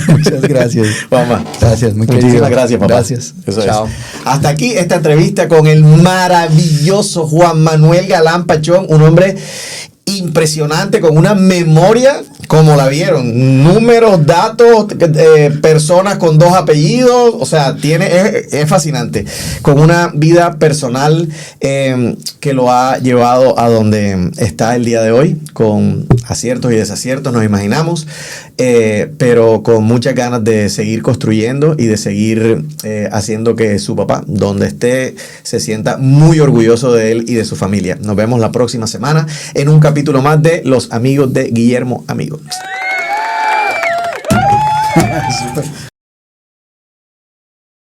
Speaker 3: Muchas gracias.
Speaker 2: Vamos.
Speaker 3: Gracias, muy querido.
Speaker 2: Muchísimas gracias, papá.
Speaker 3: Gracias.
Speaker 2: Chao. Hasta aquí esta entrevista con el maravilloso Juan Manuel Galán Pachón, un hombre impresionante, con una memoria, como la vieron, números, datos, personas con 2 apellidos, o sea, es fascinante, con una vida personal que lo ha llevado a donde está el día de hoy, con aciertos y desaciertos, nos imaginamos, pero con muchas ganas de seguir construyendo y de seguir haciendo que su papá, donde esté, se sienta muy orgulloso de él y de su familia. Nos vemos la próxima semana en un capítulo más de Los Amigos de Guillermo Amigos.